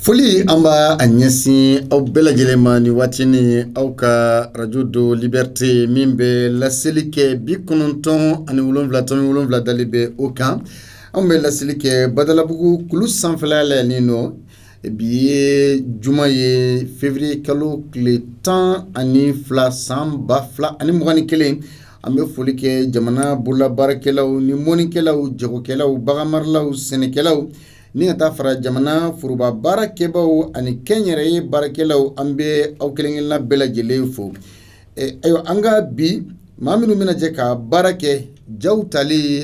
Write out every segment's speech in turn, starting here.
Foli an b'a a ɲɛsin aw bɛɛ lajɛlen ma ni waati ni aw ka radio do Liberté min bɛ laseli kɛ 97.7 dali bɛ o kan. An bɛ laseli kɛ Badalabugu kulu sanfɛla la yen nɔ. Bi ye juma ye février kalo tile 12 san 2021. An bɛ foli kɛ jamana bololabaarakɛlaw ni mɔnnikɛlaw, jagokɛlaw, baganmaralaw, sɛnɛkɛlaw ni ka taa fara jamana foroba baarakɛbaw ani kɛnyɛrɛye baarakɛlaw an bɛ aw kelenkelenna bɛɛ lajɛlen fo. Ayiwa an ka bi maa minnu bɛna jɛ ka baara kɛ jaw tali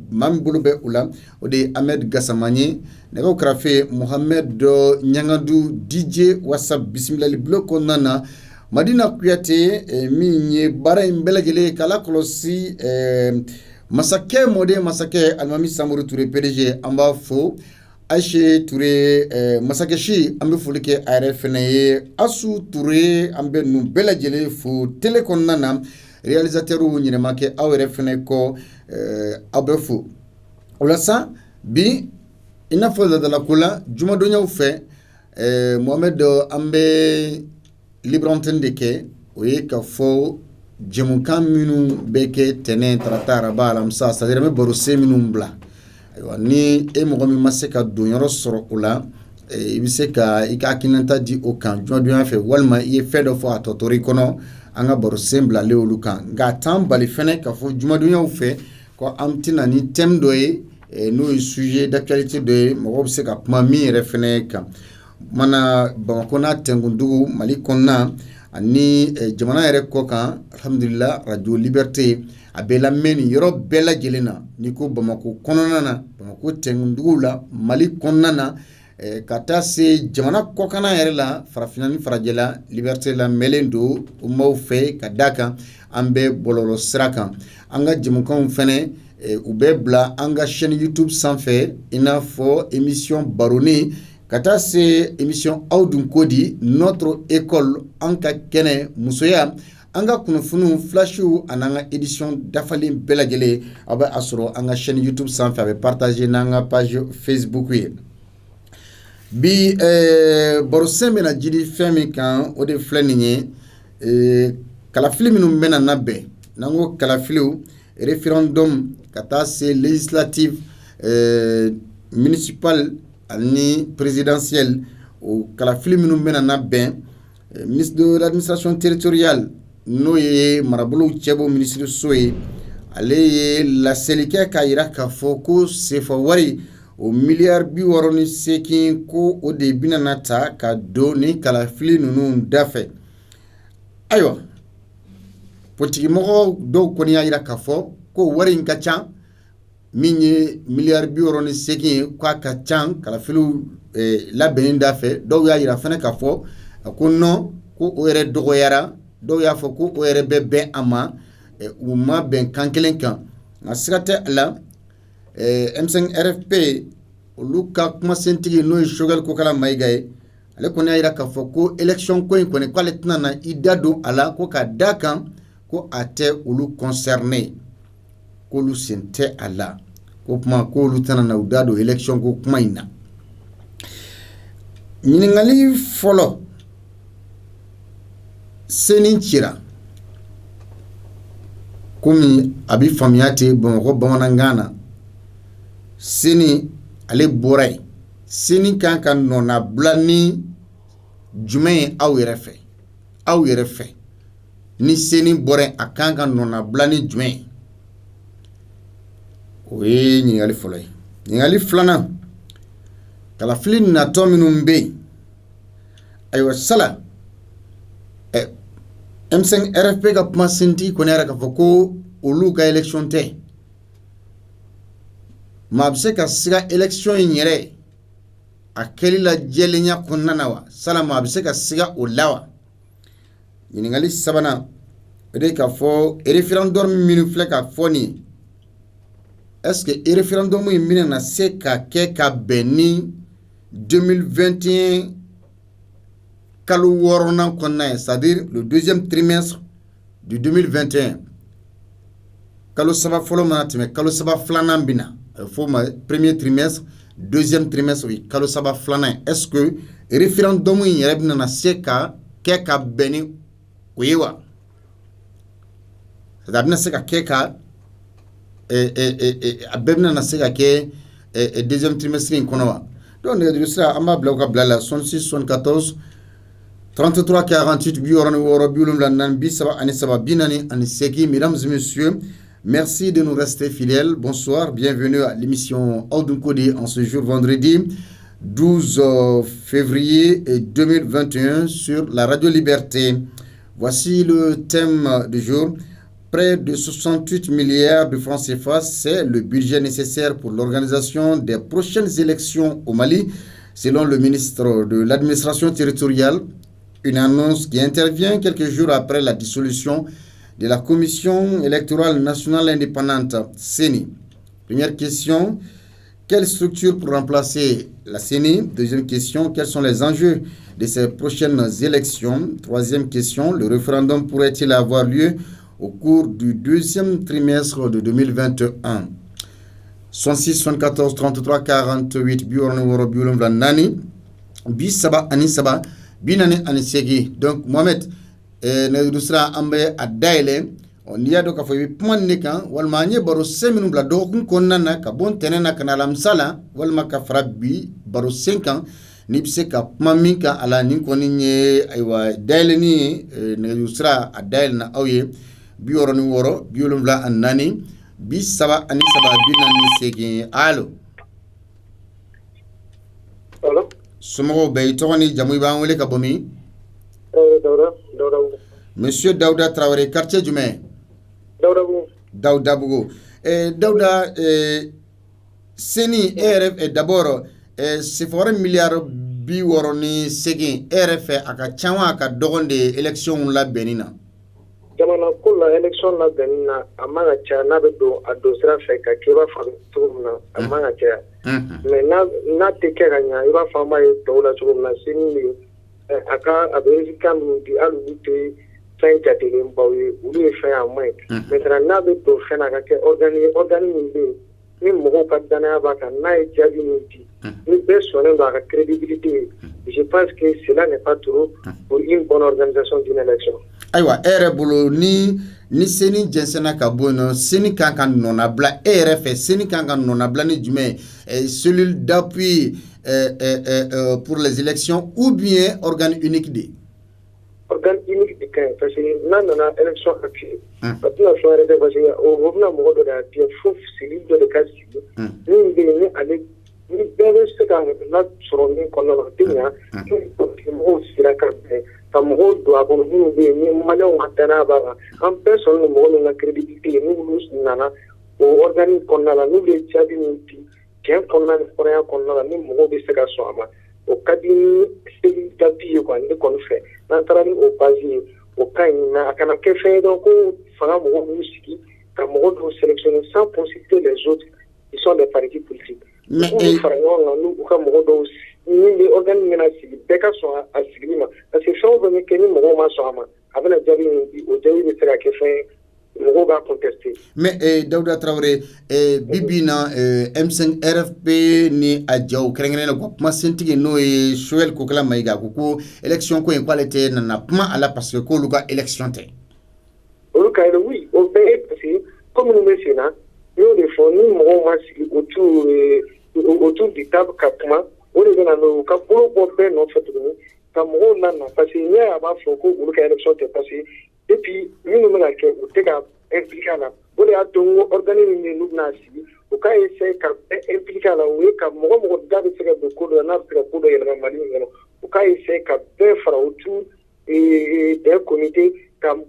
maa min bolo bɛ u la o de ye Ahmed Gassama ye. Nɛgɛw kɛrɛfɛ Mohamed Ɲangadu DJ WhatsApp bisimilali bulon kɔnɔna na. Madina Kuyate min ye baara in bɛɛ lajɛlen k'a lakɔlɔsi masakɛ mɔden masakɛ Alimami Samori Ture PDG an b'a fo. Ayise Ture masakɛ si an bɛ foli kɛ a yɛrɛ fɛnɛ ye. Asu Ture an bɛ ninnu bɛɛ lajɛlen fo télé kɔnɔna na. Réalisateur ɲinɛma kɛ aw yɛrɛ fɛnɛ kɔ aw bɛ fo. O la sa bi i n'a fɔ ladalako la jumadonyaw fɛ Mohamed an bɛ libre antenne de kɛ o ye ka fɔ jɛmukan minnu bɛ kɛ tɛnɛn tarata araba alamisa c'est à dire an bɛ baro sen minnu bila. Ayiwa ni e mɔgɔ min ma se ka don yɔrɔ sɔrɔ o la i bɛ se ka i ka hakilinata di o kan jumadonya fɛ walima i ye fɛn dɔ fɔ a tɔtɔri kɔnɔ an ka baro sen bilalen olu kan nka a t'an bali fɛnɛ ka fɔ jumadonyaw fɛ ko an tɛna ni thème dɔ ye n'o ye sujet d'actualité dɔ ye mɔgɔw bɛ se ka kuma min yɛrɛ fɛnɛ kan. Mana Bamako n'a tɛnkuntugu Mali kɔnɔna ani jamana yɛrɛ kɔ kan alhamdulillah radio Liberté a bɛ lamɛn nin yɔrɔ bɛɛ lajɛlen na n'i ko Bamako kɔnɔna na Bamako tɛnkuntugu la Mali kɔnɔna na ka taa se jamana kɔkanna yɛrɛ la farafinna ni farajɛla Liberté lamɛnlen don o maaw fɛ ka d'a kan an bɛ bɔlɔlɔ sira kan an ka jɛmukanw fɛnɛ u bɛ bila an ka chaîne YouTube sanfɛ i n'a fɔ émission baroni ka taa se émission aw dun ko di notre école an ka kɛnɛ musoya an ka kunnafoniw flashiw ani an ka édition dafalen bɛɛ lajɛlen aw bɛ a sɔrɔ an ka chaîne YouTube sanfɛ a bɛ partager n'an ka page Facebook ye. Bi barosen bɛna jidi fɛn min kan o de filɛ nin ye kalafili minnu bɛna labɛn n'an ko kalafiliw référendum ka taa se législative municipal ani présidentielle o kalafili minnu bɛna labɛn ministre de l'administration territoriale n'o ye marabolow cɛbɔ ministre ye ale ye laseli kɛ k'a yira k'a fɔ ko sefa wari o miliyari 68 ko o de bɛna ta ka don ni kalafili ninnu dafɛ. Ayiwa politikimɔgɔ dɔw kɔni y'a yira k'a fɔ ko wari in ka ca min ye miliyari 68 ye k'a ka ca kalafiliw labɛnni dafɛ dɔw y'a yira fana k'a fɔ ko non ko o yɛrɛ dɔgɔyara dɔw y'a fɔ ko o yɛrɛ bɛ bɛn a ma u ma bɛn kan kelen kan nka siga tɛ a la M5 RFP olu ka kumasentigi n'o ye Choguel Kokala Mayiga ye ale kɔni y'a yira k'a fɔ ko élection ko in kɔni k'ale tɛna na i da don a la ko ka d'a kan ko a tɛ olu concerné k'olu sen tɛ a la ko kuma k'olu tɛna na u da don élection ko kuma in na. Ɲininkali fɔlɔ seni cira komi a bɛ faamuya ten Bamakɔ bamanankan na seni ale bɔra yen seni kan ka nɔnabila ni jumɛn ye aw yɛrɛ fɛ ni seni bɔra yen a kan ka nɔnabila ni jumɛn ye o ye ɲininkali fɔlɔ ye. Ɲininkali filanan kalafili natɔ minnu bɛ yen ayiwa sala M5 RFP ka kumasentigi kɔni yɛrɛ k'a fɔ ko olu ka élection tɛ maa bɛ se ka siga élection in yɛrɛ a kɛli la jɛlenya kɔnɔna na wa sala maa bɛ se ka siga o la wa. Ɲininkali sabanan o de ye k'a fɔ référendum minnu filɛ ka fɔ nin ye est-ce que référendum in bɛna na se ka kɛ ka bɛn ni 2021 kalo 6nan kɔnɔna ye c'est-à-dire le deuxième trimestre du 2021 kalo 3 fɔlɔ mana tɛmɛ kalo 3 filanan bɛna a bɛ fɔ o ma premier trimestre deuxième trimestre kalo saba filanan est-ce que référendum in yɛrɛ bɛna se ka kɛ ka bɛn ni o ye wa c'est-à-dire a bɛna se ka kɛ ka a bɛɛ bɛna se ka kɛ deuxième trimestre in kɔnɔ wa donc nɛgɛjuru sira an b'a bila u ka bila la 66 74 33 48 mesdames et messieurs, merci de nous rester fidèles. Bonsoir, bienvenue à l'émission Audun Kodi en ce jour vendredi 12 février 2021 sur la Radio Liberté. Voici le thème du jour. Près de 68 milliards de francs CFA, c'est le budget nécessaire pour l'organisation des prochaines élections au Mali, selon le ministre de l'Administration territoriale. Une annonce qui intervient quelques jours après la dissolution de la Commission électorale nationale indépendante, CENI. Première question, quelle structure pour remplacer la CENI? Deuxième question, quels sont les enjeux de ces prochaines élections? Troisième question, le référendum pourrait-il avoir lieu au cours du deuxième trimestre de 2021? 66 74 33 48 Bisaba Anisaba Binane Anisegi. Donc Mohamed Nedusra Ambe Adaile on y a donc afo pman nekan walma nye baro 5 minutes la dokun konnana ka bon tenena kana lamsala walma ka frabi baro 5 ans ni bise ka mamika ala nin koni nye aywa daile ni Nedusra Adaile na awye bioro ni woro biolum la annani bisaba anisaba binani segi. Allo allo Sumo be toni jamu ba wele ka bomi Dauda Monsieur Daouda Traoré, quartier du maire. Daouda Bougou. Daouda, Seni RF est d'abord, c'est pour 1 milliard biworoni segin RF aka chawa aka dogonde élection la benina. Jamana ko la élection la benina amanga cha na be do adosra fe ka kiba fa tumna amanga cha. Mais na teke ganya iba fa ma to la tumna Seni aka abezika di alubute fin jatele mbawe uli fe amai maintenant na be to fe na ka ke organiser ni mo ka dana ba ka na e jabi ni ni be sonen ba ka crédibilité. Je pense que cela n'est pas trop pour une bonne organisation d'une élection. Aywa ere bolo ni Seni jensena ka bono Seni kankan nona bla RF Seni kankan nona bla ni jume cellule d'appui pour les élections ou bien organe unique de organe unique de quand parce que nan na élection appui parce que la soirée de parce que au revenant mo do da bien faut cellule de cas ni be ni avec ni bebe se ka na suroni kono la tinya ni mo sira ka Tamro doit avoir une manière en personne ne la crédibilité, nous nana, au organique qu'on a la nouvelle tchabiniti, qu'un qu'on a la même mot de Segasoma, au cabinet, c'est tapis qu'on fait, naturellement au basier, au caïna, à Kanake fait donc au Frambo Mouski, Camro doit sélectionner sans consulter les autres qui sont des partis politiques. Nous, nous, ni organe menacé beka so asigima parce que so venir que ni mo ma so ama avec la jabi ni o jabi ni sera que fait mo va contester. Mais Daouda Traoré bibina M5 RFP ni adjaw krengene ko ma sentigi no e Joël Kokala Maïga ko élection ko en qualité na pas ala parce que ko luka élection té luka oui au pays parce que comme nous mentionnons nous les fonds ni mo ma si autour du table capement on est dans le cas pour bomber notre fait comme on a parce qu'il y a avant faut que l'élection est passée et puis nous nous que au tega impliqué là on est à donc organiser nous nasi au cas essayer impliqué là oui comme moi d'aller faire beaucoup de na faire beaucoup de Mali au cas essayer que faire autour et des comités comme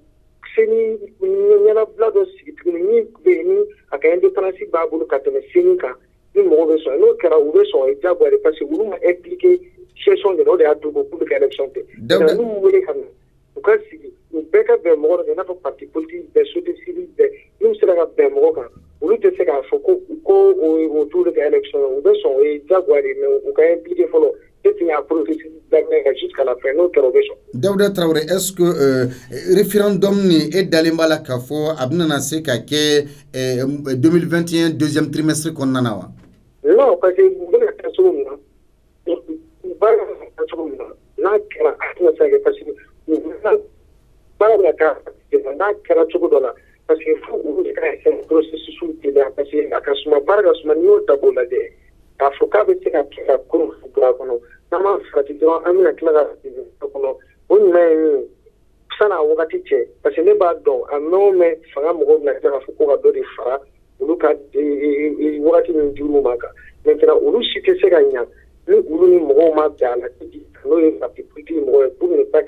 Seni ni la blade aussi ni beni à quand indépendance babulu katene Senika ni mo so no kera ube so e jagwa parce que vous m'impliquer gestion de l'ordre à tout beaucoup de élection nous voulons quand donc si nous beka be mo de na parti politique de société civile de nous sera be mo kan ou te se ka foko ko autour de l'élection ube so e jagwa ni o ka impliquer follow et il y a processus jusqu'à la fin notre obéissance. Daouda Traoré, est-ce que référendum ni est d'aller mal à Kafo abnana se ka ke 2021 deuxième trimestre qu'on en a? Non, parce que kɛra cogo dɔ la parce que fo olu de ka kɛ processus teliya parce que a ka suma baara ka suma n'i y'o ta k'o lajɛ k'a fɔ k'a bɛ se ka kɛ ka kurun don a kɔnɔ n'an m'a farati dɔrɔn an bɛna tila ka kɔnɔ o ɲuman ye min ye san'a wagati cɛ parce que ne b'a dɔn a mɛn o mɛn fanga mɔgɔw bɛna tila k'a fɔ ko ka dɔ de fara olu ka wagati min dir'u ma kan maintenant olu si tɛ se ka ɲa ni olu ni mɔgɔw ma bɛn a la n'o ye parti politique mɔgɔw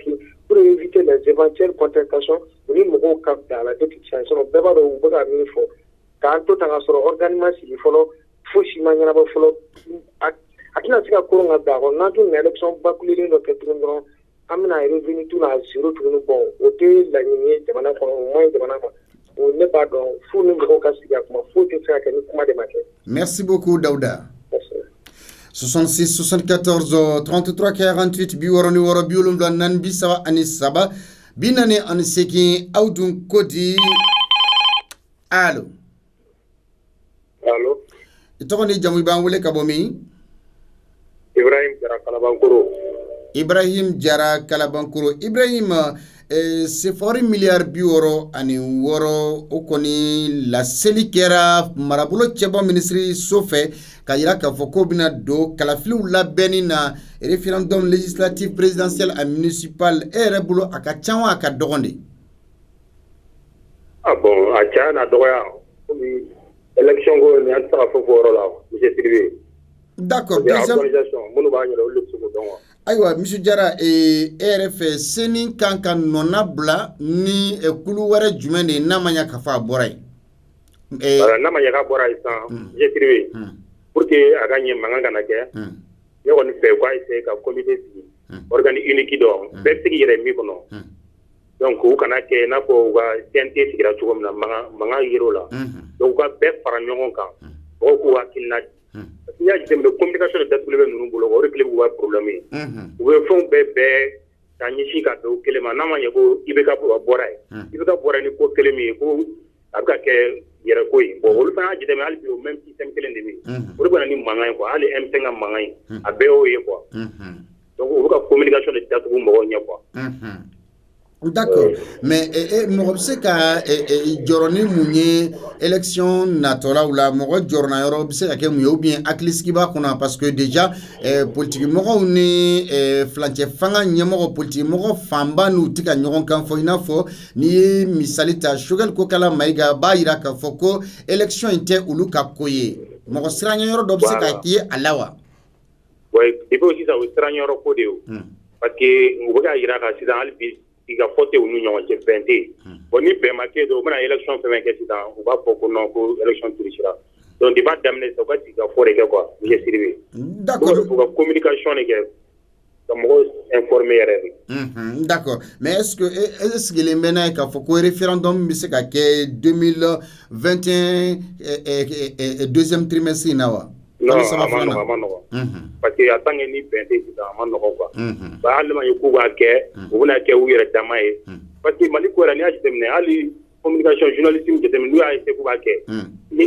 ye pour éviter les éventuelles contestations u ni mɔgɔw ka bɛn a la depuis sisan sinon bɛɛ b'a dɔn u bɛ ka min fɔ k'an to tan ka sɔrɔ organe ma sigi fɔlɔ fosi ma ɲɛnabɔ fɔlɔ a tɛna se ka koron ka bɛn a kɔnɔ n'an tun na élection bakulelen dɔ kɛ tuguni dɔrɔn an bɛna revenu tout la zéro tuguni bon o tɛ laɲini ye jamana kɔnɔ o man ɲi jamana ma ne b'a dɔn fo ni mɔgɔw ka sigi a kuma foyi tɛ se ka kɛ ni kuma de ma kɛ. Merci beaucoup Daouda. 66 74 33 48 biwɔrɔ ni wɔɔrɔ 74 37 ani 3 40 ani 8 aw dun ko di allo. Allo. I tɔgɔ ni jamu i b'an wele ka bɔ min? Ibrahim Jara Kalabankoro. Ibrahim Jara Kalabankoro. Ibrahim sefori miliyari 66 o kɔni laseli kɛra marabolo cɛbɔ minisiri so fɛ ka yira k'a fɔ ko bɛna don kalafiliw labɛnni na référendum législatif présidentiel a municipal e yɛrɛ bolo a ka ca wa a ka dɔgɔn de? Ah bon, a ca n'a dɔgɔya komi élection ko ni an tɛ se ka fɔ yɔrɔ la monsieur Sidibe. D'accord. Organisation minnu b'a ɲɛna olu de bɛ se k'o dɔn wa? Ayiwa monsieur Jara e yɛrɛ fɛ seni kan ka nɔna bila ni kulu wɛrɛ jumɛn de n'a ma ɲɛ k'a fɔ a bɔra yen? N'a ma ɲɛ k'a bɔra yen sisan monsieur Sidibe pour que a ka ɲɛ mankan kana kɛ ne kɔni fɛ k'a essayer ka comité sigi organe unique dɔ bɛɛ bɛ se k'i yɛrɛ min kɔnɔ donc u kana kɛ i n'a fɔ u ka CNT sigira cogo min na mankan yer'o la donc u ka bɛɛ fara ɲɔgɔn kan mɔgɔw k'u hakilina di parce que n'i y'a jateminɛ communication de datugulen bɛ ninnu bolo o de kelen b'u ka problème ye u bɛ fɛnw bɛɛ ka ɲɛsin ka bɛn o kelen ma n'a ma ɲɛ ko IBK bɔra yen IBK bɔra ni ko kelen min ye ko a bɛ ka kɛ yɛrɛ ko ye bon olu fana y'a jateminɛ hali bi o même système kelen de bɛ yen o de bɛ na ni mankan ye quoi hali M5 ka mankan ye a bɛɛ y'o ye quoi donc u bɛ ka communication de datugu mɔgɔw ɲɛ quoi. D'accord, mais mɔgɔ bɛ se ka jɔrɔ ni mun ye élection natɔlaw la mɔgɔ jɔrɔna yɔrɔ bɛ se ka kɛ mun ye ou bien hakilisigi b'a kɔnɔ parce que déjà politique mɔgɔw ni fulancɛ fanga ɲɛmɔgɔ politique mɔgɔ fanba n'u tɛ ka ɲɔgɔn kan fɔ i n'a fɔ n'i ye misali ta Choguel Kokala Mayiga b'a jira k'a fɔ ko élection in tɛ olu ka ko ye mɔgɔ siranɲɛ yɔrɔ dɔ bɛ se ka k'i ye a la wa? Oui, i b'o sisan o siranɲɛ yɔrɔ ko de ye parce que u bɛ ka jira ka sisan hali bi i ka fɔ tɛ u ni ɲɔgɔn cɛ bɛn tɛ yen bon ni bɛn ma kɛ don u bɛna élection fɛn fɛn kɛ sisan u b'a fɔ ko non ko élection trichera donc depuis daminɛ sisan u ka sigi ka fɔ de kɛ quoi monsieur Sidibe. D'accord. U ka communication de kɛ ka mɔgɔw informer yɛrɛ de. D'accord, mais est-ce que e sigilen bɛ n'a ye k'a fɔ ko référendum bɛ se ka kɛ 2021 deuxième trimestre in na wa? Non, a ma nɔgɔn parce que en tant que ni bɛn tɛ sisan a ma nɔgɔn quoi hali ma ye k'u b'a kɛ u bɛna kɛ u yɛrɛ dama ye parce que Mali ko yɛrɛ n'i y'a jateminɛ hali communication journalisme jateminɛ n'u y'a essayer k'u b'a kɛ ni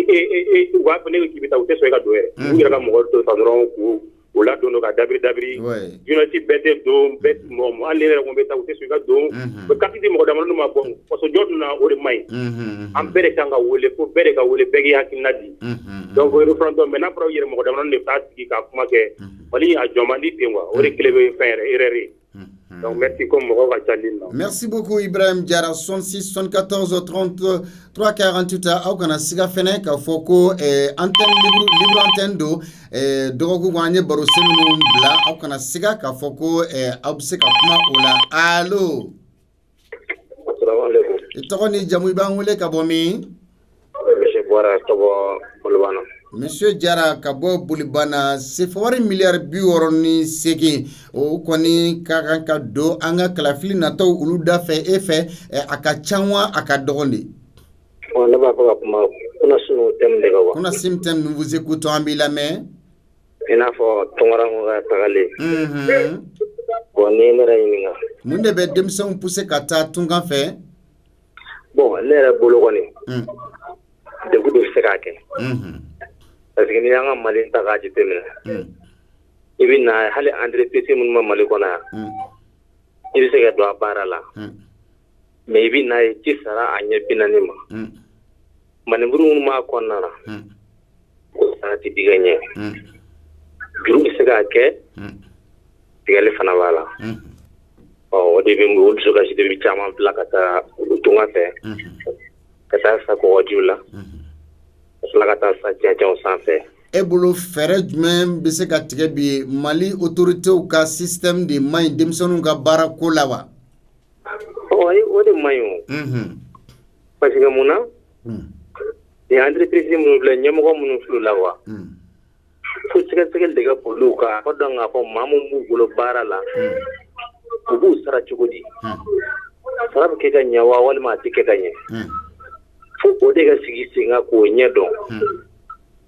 u b'a fɔ ne ko k'i bɛ taa u tɛ sɔn e ka don yɛrɛ u yɛrɛ ka mɔgɔ dɔ ta dɔrɔn k'u ladon ka dabiri journaliste bɛɛ tɛ don bɛɛ mɔgɔ hali ne yɛrɛ ko n bɛ taa u tɛ sɔn i ka don u bɛ carte di mɔgɔ dama n'u ma bɔ faso jɔ dun na o de man ɲi an bɛɛ de kan ka wele fo bɛɛ de ka wele bɛɛ k'i hakilina di donc référendum mais n'a fɔra yɛrɛ mɔgɔ dama de b'a sigi ka kuma kɛ Mali a jɔ man di ten quoi o de kelen bɛ fɛn yɛrɛ erreur ye. Donc merci comme mɔgɔw ka ca ligne na. Merci beaucoup Ibrahim Jara 66 74 33 48 aw kana siga fɛnɛ k'a fɔ ko antenne libre antenne don dɔgɔkun kɔnɔ an ye baro sen minnu bila aw kana siga k'a fɔ ko aw bɛ se ka kuma o la allo. Assalamualaikum. I tɔgɔ ni jamu i b'an wele ka bɔ min? Monsieur Bɔra ka bɔ Bolibana. Monsieur Jara ka bɔ Bolibana sefori miliyari 68 o kɔni ka kan ka don an ka kalafili natɔw olu da fɛ e fɛ a ka ca wa a ka dɔgɔn de? Ne b'a fɛ ka kuma kunnasunu thème de kan wa? Kunnasunu thème nous vous écoutons an b'i lamɛn. I n'a fɔ Tɔngarankɔ ka tagalen. Bon ni ne yɛrɛ ɲininka. Mun de bɛ denmisɛnw pousser ka taa tungan fɛ? Bon ne yɛrɛ bolo kɔni degun de bɛ se k'a kɛ. Parce que n'i y'an ka Mali ta k'a jateminɛ i bɛ na hali entreprise minnu bɛ Mali kɔnɔ yan i bɛ se ka don a baara la maybe na ci sara anya binanima maniburu ma konnara sa ti diganye juru sega ke tigale fana wala o de be ngul so ga ci de chama plakata tunga fe kata sa ko wajula plakata sa jajon san fe e bolo fere jumɛn bɛ se ka tigɛ bi Mali autorités ka système de maɲi denmisɛnninw ka baara ko la wa? o de maɲi parce que mun na ni entreprise minnu filɛ ɲɛmɔgɔ minnu filɛ la wa fo sɛgɛsɛgɛli de ka boli ka fɔ dɔn k'a fɔ maa min b'u bolo baara la u b'u sara cogo di sara bɛ kɛ ka ɲɛ wa walima a tɛ kɛ ka ɲɛ fo o de ka sigi sen kan k'o ɲɛ dɔn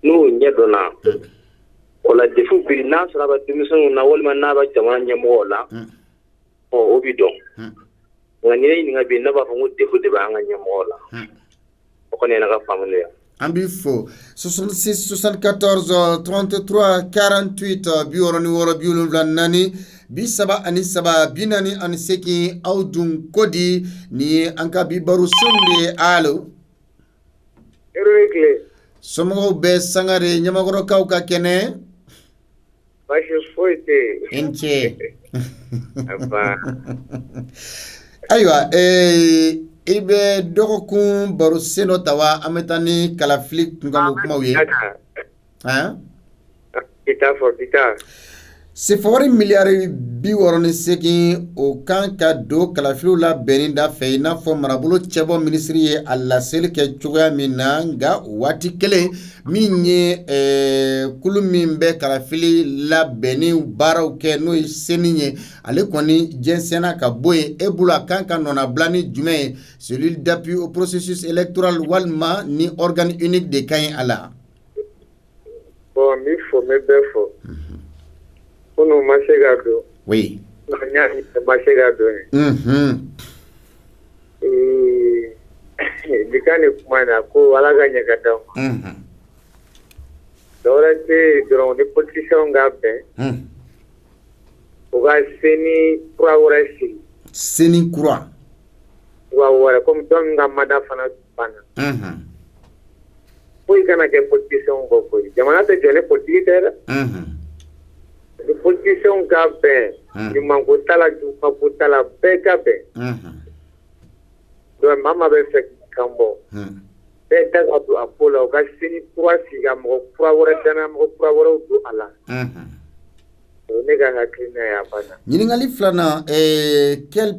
n'o ɲɛ dɔnna o la defu biri n'a sɔrɔ a bɛ denmisɛnninw na walima n'a bɛ jamana ɲɛmɔgɔw la o bi dɔn nka ni ne ɲininka bi ne b'a fɔ ko defu de b'an ka ɲɛmɔgɔw la o kɔni ye ne ka faamuya ye. An b'i fo 66 74 33 48 64 74 43 aw dun ko di ni ye an ka bi baro sen de ye. Allo somɔgɔw bɛ Sangare Ɲamakɔrɔkaw ka kɛnɛ baasi foyi tɛ yen. I ni ce. Ayiwa i bɛ dɔgɔkun baro sen dɔ ta wa an bɛ taa ni kalafili kunkanko kumaw ye. Sefawari miliyari 68 o kan ka don kalafiliw la bɛnni da fɛ i n'a fɔ marabolo cɛbɔ minisiri ye a laseli kɛ cogoya min na nka waati kelen min ye kulu min bɛ kalafili labɛnni baaraw kɛ n'o ye seni ye ale kɔni jɛnsɛnna ka bɔ yen e bolo a kan ka nɔnabila ni jumɛn ye cellule d'appui au processus électoral walima ni organe unique de ka ɲi a la. Bon n b'i fo n bɛ bɛɛ fo. Kunu ma se ka don. Oui. N ma se ka don ye. Bika ni kuma na ko Ala ka ɲɛ ka d'aw ma. Dɔwɛrɛ tɛ yen dɔrɔn ni politicien ka bɛn. U ka seni kura wɛrɛ sigi. Seni kura. Kura wɛrɛ komi dɔ min ka mada fana banna. Foyi kana kɛ politicien kɔ koyi. Jamana tɛ jɔ ni politique tɛ dɛ. Ni politicien ka bɛn ɲumanko t'a la jugumanko t'a la bɛɛ ka bɛn. Donc maa maa bɛ fɛ kan bɔ bɛɛ da ka don a ko la u ka seni kura sigi ka mɔgɔ kura wɛrɛ danaya mɔgɔ kura wɛrɛw don a la. Ne ka hakilina ye a banna. Ɲininkali filanan quels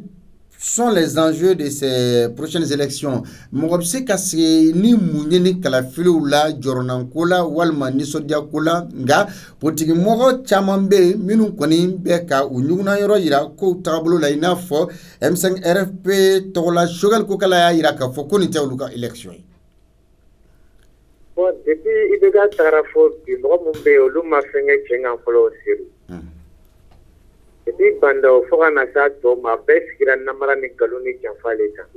sont les enjeux de ces prochaines élections? Mɔgɔ bɛ se ka sigi ni mun ye ni kalafiliw la jɔrɔnanko la walima nisɔndiyako la nka politiki mɔgɔ caman bɛ yen minnu kɔni bɛ ka u ɲugunna yɔrɔ yira kow taabolo la i n'a fɔ M5 RFP tɔgɔla Choguel Kokala y'a yira k'a fɔ ko nin tɛ olu ka élection ye. Bon depuis IBK tagara fo bi mɔgɔ minnu bɛ yen olu ma fɛn kɛ cɛ kan fɔlɔ o seri. Depuis bandaw fo ka na s'a tɔ ma bɛɛ sigira namara ni nkalon ni janfa le kan.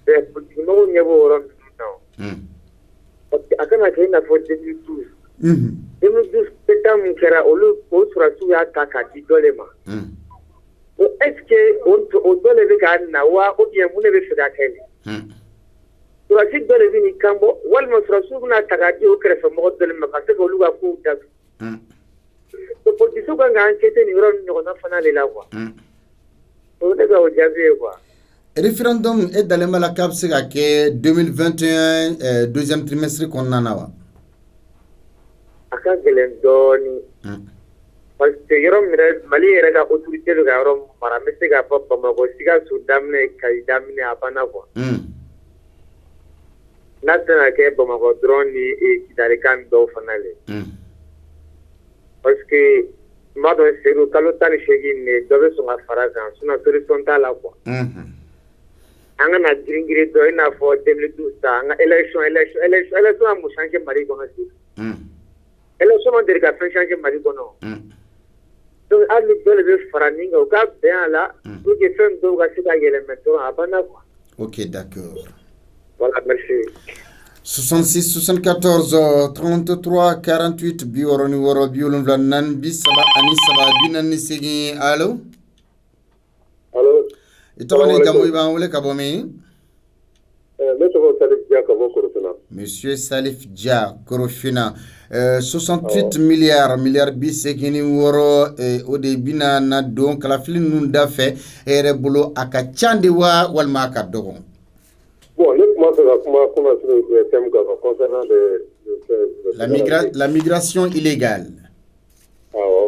Mais politikimɔgɔw ɲɛ b'o yɔrɔ ninnu na. A kana kɛ i n'a fɔ 2012. 2012 pétan min kɛra olu o sɔrɔsiw y'a ta k'a di dɔ le ma. Ko est ce que o dɔ le bɛ k'a na wa ou bien mun de bɛ fɛ ka kɛ nin. Sɔrɔsi dɔ le bɛ n'i kan bɔ walima sɔrɔsiw bɛna ta k'a di o kɛrɛfɛmɔgɔ dɔ le ma ka se k'olu ka kow datugu. Politiciens kan ka enquêter nin yɔrɔ ninnu ɲɔgɔnna fana de la quoi. O ne ka o jaabi ye quoi. Référendum e dalen b'a la k'a bɛ se ka kɛ 2021 deuxième trimestre kɔnɔna na wa? A ka gɛlɛn dɔɔni. Parce que yɔrɔ min yɛrɛ Mali yɛrɛ ka autorité bɛ ka yɔrɔ min mara n bɛ se k'a fɔ Bamakɔ Sikaso daminɛ Kayi daminɛ a banna quoi. N'a tɛna kɛ Bamakɔ dɔrɔn ni Kidali kan dɔw fana le. Parce que n b'a dɔn Seydou kalo 18 de dɔ bɛ sɔn ka fara kan sinon solution t'a la quoi. An kana girin-girin dɔ i n'a fɔ 2012 ta an ka élection a mun changer Mali kɔnɔ sisan. Élection ma deli ka fɛn changer Mali kɔnɔ. Donc hali ni dɔ de bɛ fara nin kan u ka bɛn a la pour que fɛn dɔw ka se ka yɛlɛma dɔrɔn a banna quoi. Ok, d'accord. Voilà, merci. 66 74 33 48 64 74 43. Allo. Allo. I tɔgɔ ni jamu I b'an wele ka bɔ min? Ne tɔgɔ Salif Dia ka bɔ Korofina. Monsieur Salif Dia, Korofina. 68 milliards bi segin ni wɔɔrɔ o de bina na don kalafili ninnu da fɛ e yɛrɛ bolo a ka ca de wa walima a ka dɔgɔ? Bon, ne kuma fɛ ka kuma sur le thème concernant la migration illégale.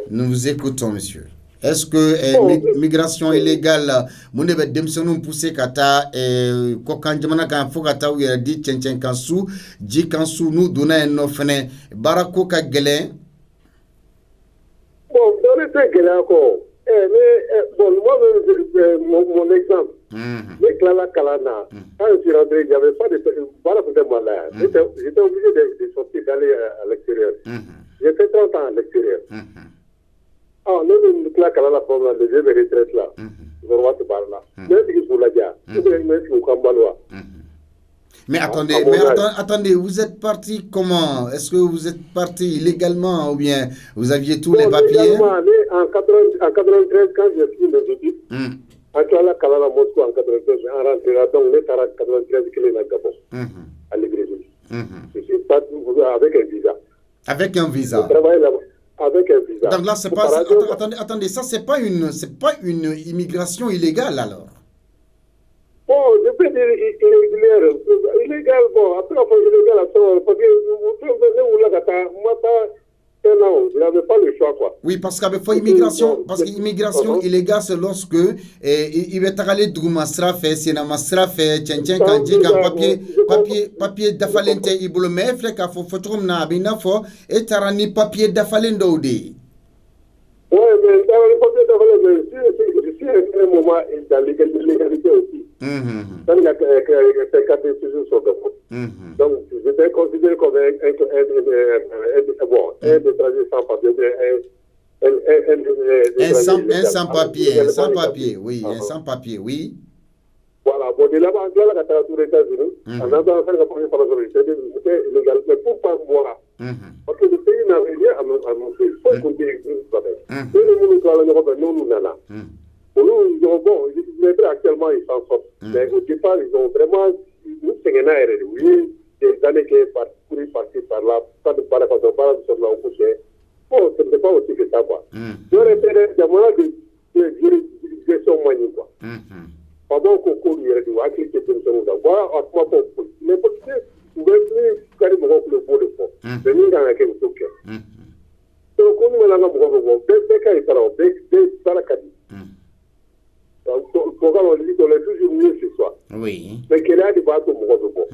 Nous vous écoutons, monsieur. Est-ce que migration illégale mun de bɛ denmisɛnninw pousser ka taa kɔ kan jamana kan fo ka taa u yɛrɛ di cɛncɛn kan su ji kan su n'u donna yen nɔ fɛnɛ baara ko ka gɛlɛn? Bon, dɔnni tɛ gɛlɛya kɔ. Bon, moi, mon exemple. Je tilala kalan na. Quand je suis rentré, il n'y avait pas de baara tun tɛ Mali la yan. J'étais obligé de sortir d'aller à l'extérieur. J'ai fait 30 ans à l'extérieur. Nous tila kalan la fɔlɔ la le jeu de retraite là. Zɔrɔba tɛ baara la. Ne sigi k'u lajɛ ou bien ne sigi k'u kan balo wa? Mais attendez, vous êtes parti comment? Est-ce que vous êtes parti illégalement ou bien vous aviez tous les papiers? Illégalement, en 93, quand j'ai fini mes études, en Kalala à Moscou en 93, en rentré là, donc les 93 qu'il est à Gabon, à Libreville. Je suis parti avec un visa. Avec un visa? Je travaille là-bas. Avec un visa. Donc là, c'est pas... Attendez, ça, c'est pas une immigration illégale alors? Bon, je peux dire irrégulière. Illégal, bon, après, il faut illégal à ça, parce que vous venez où là, moi, non, je n'avais pas le choix, quoi. Oui, parce qu'immigration illégale, c'est lorsque il va t'aller d'où fait, c'est na fait, tchéntchen, papier d'afalente, il boule, mais il faut photo na binafo, et tarani papier d'afalente d'oudi. Oui, mais dans le papier d'afalente, je suis à un moment dans l'illégalité aussi. Donc, il y a des cas de séjour sur le fond. Donc, j'étais considéré comme un étranger sans papier. Un sans-papier, oui, un sans-papier, oui. Voilà, bon, de là-bas, là, quand tu as tous les États-Unis, en attendant faire la première fois, c'était illégal. Mais pourquoi moi? Parce que le pays n'avait rien à montrer. Il faut écouter le travail. Si nous nous allons, bon, actuellement, ils s'en sortent. Mais au départ, ils ont vraiment, nous, c'est des années qui parcouru par-ci, par-là, pas de paracaton, pas de sur là au coucher. Bon, ce n'est pas aussi que ça, quoi. J'aurais fait des moyens de jurisdiction moyenne, quoi. Pendant qu'on court, il y a des gens qui sont là. Voilà, à ce moment-là, les policiers pouvaient venir carrément le beau de fond. C'est nous dans laquelle nous sommes. Donc, on nous l'a dit, des cas, ils parlent, des paracadis. Donc, on dit qu'on est toujours mieux ce soir. Oui. Mais qu'il y a des bateaux pour le bon.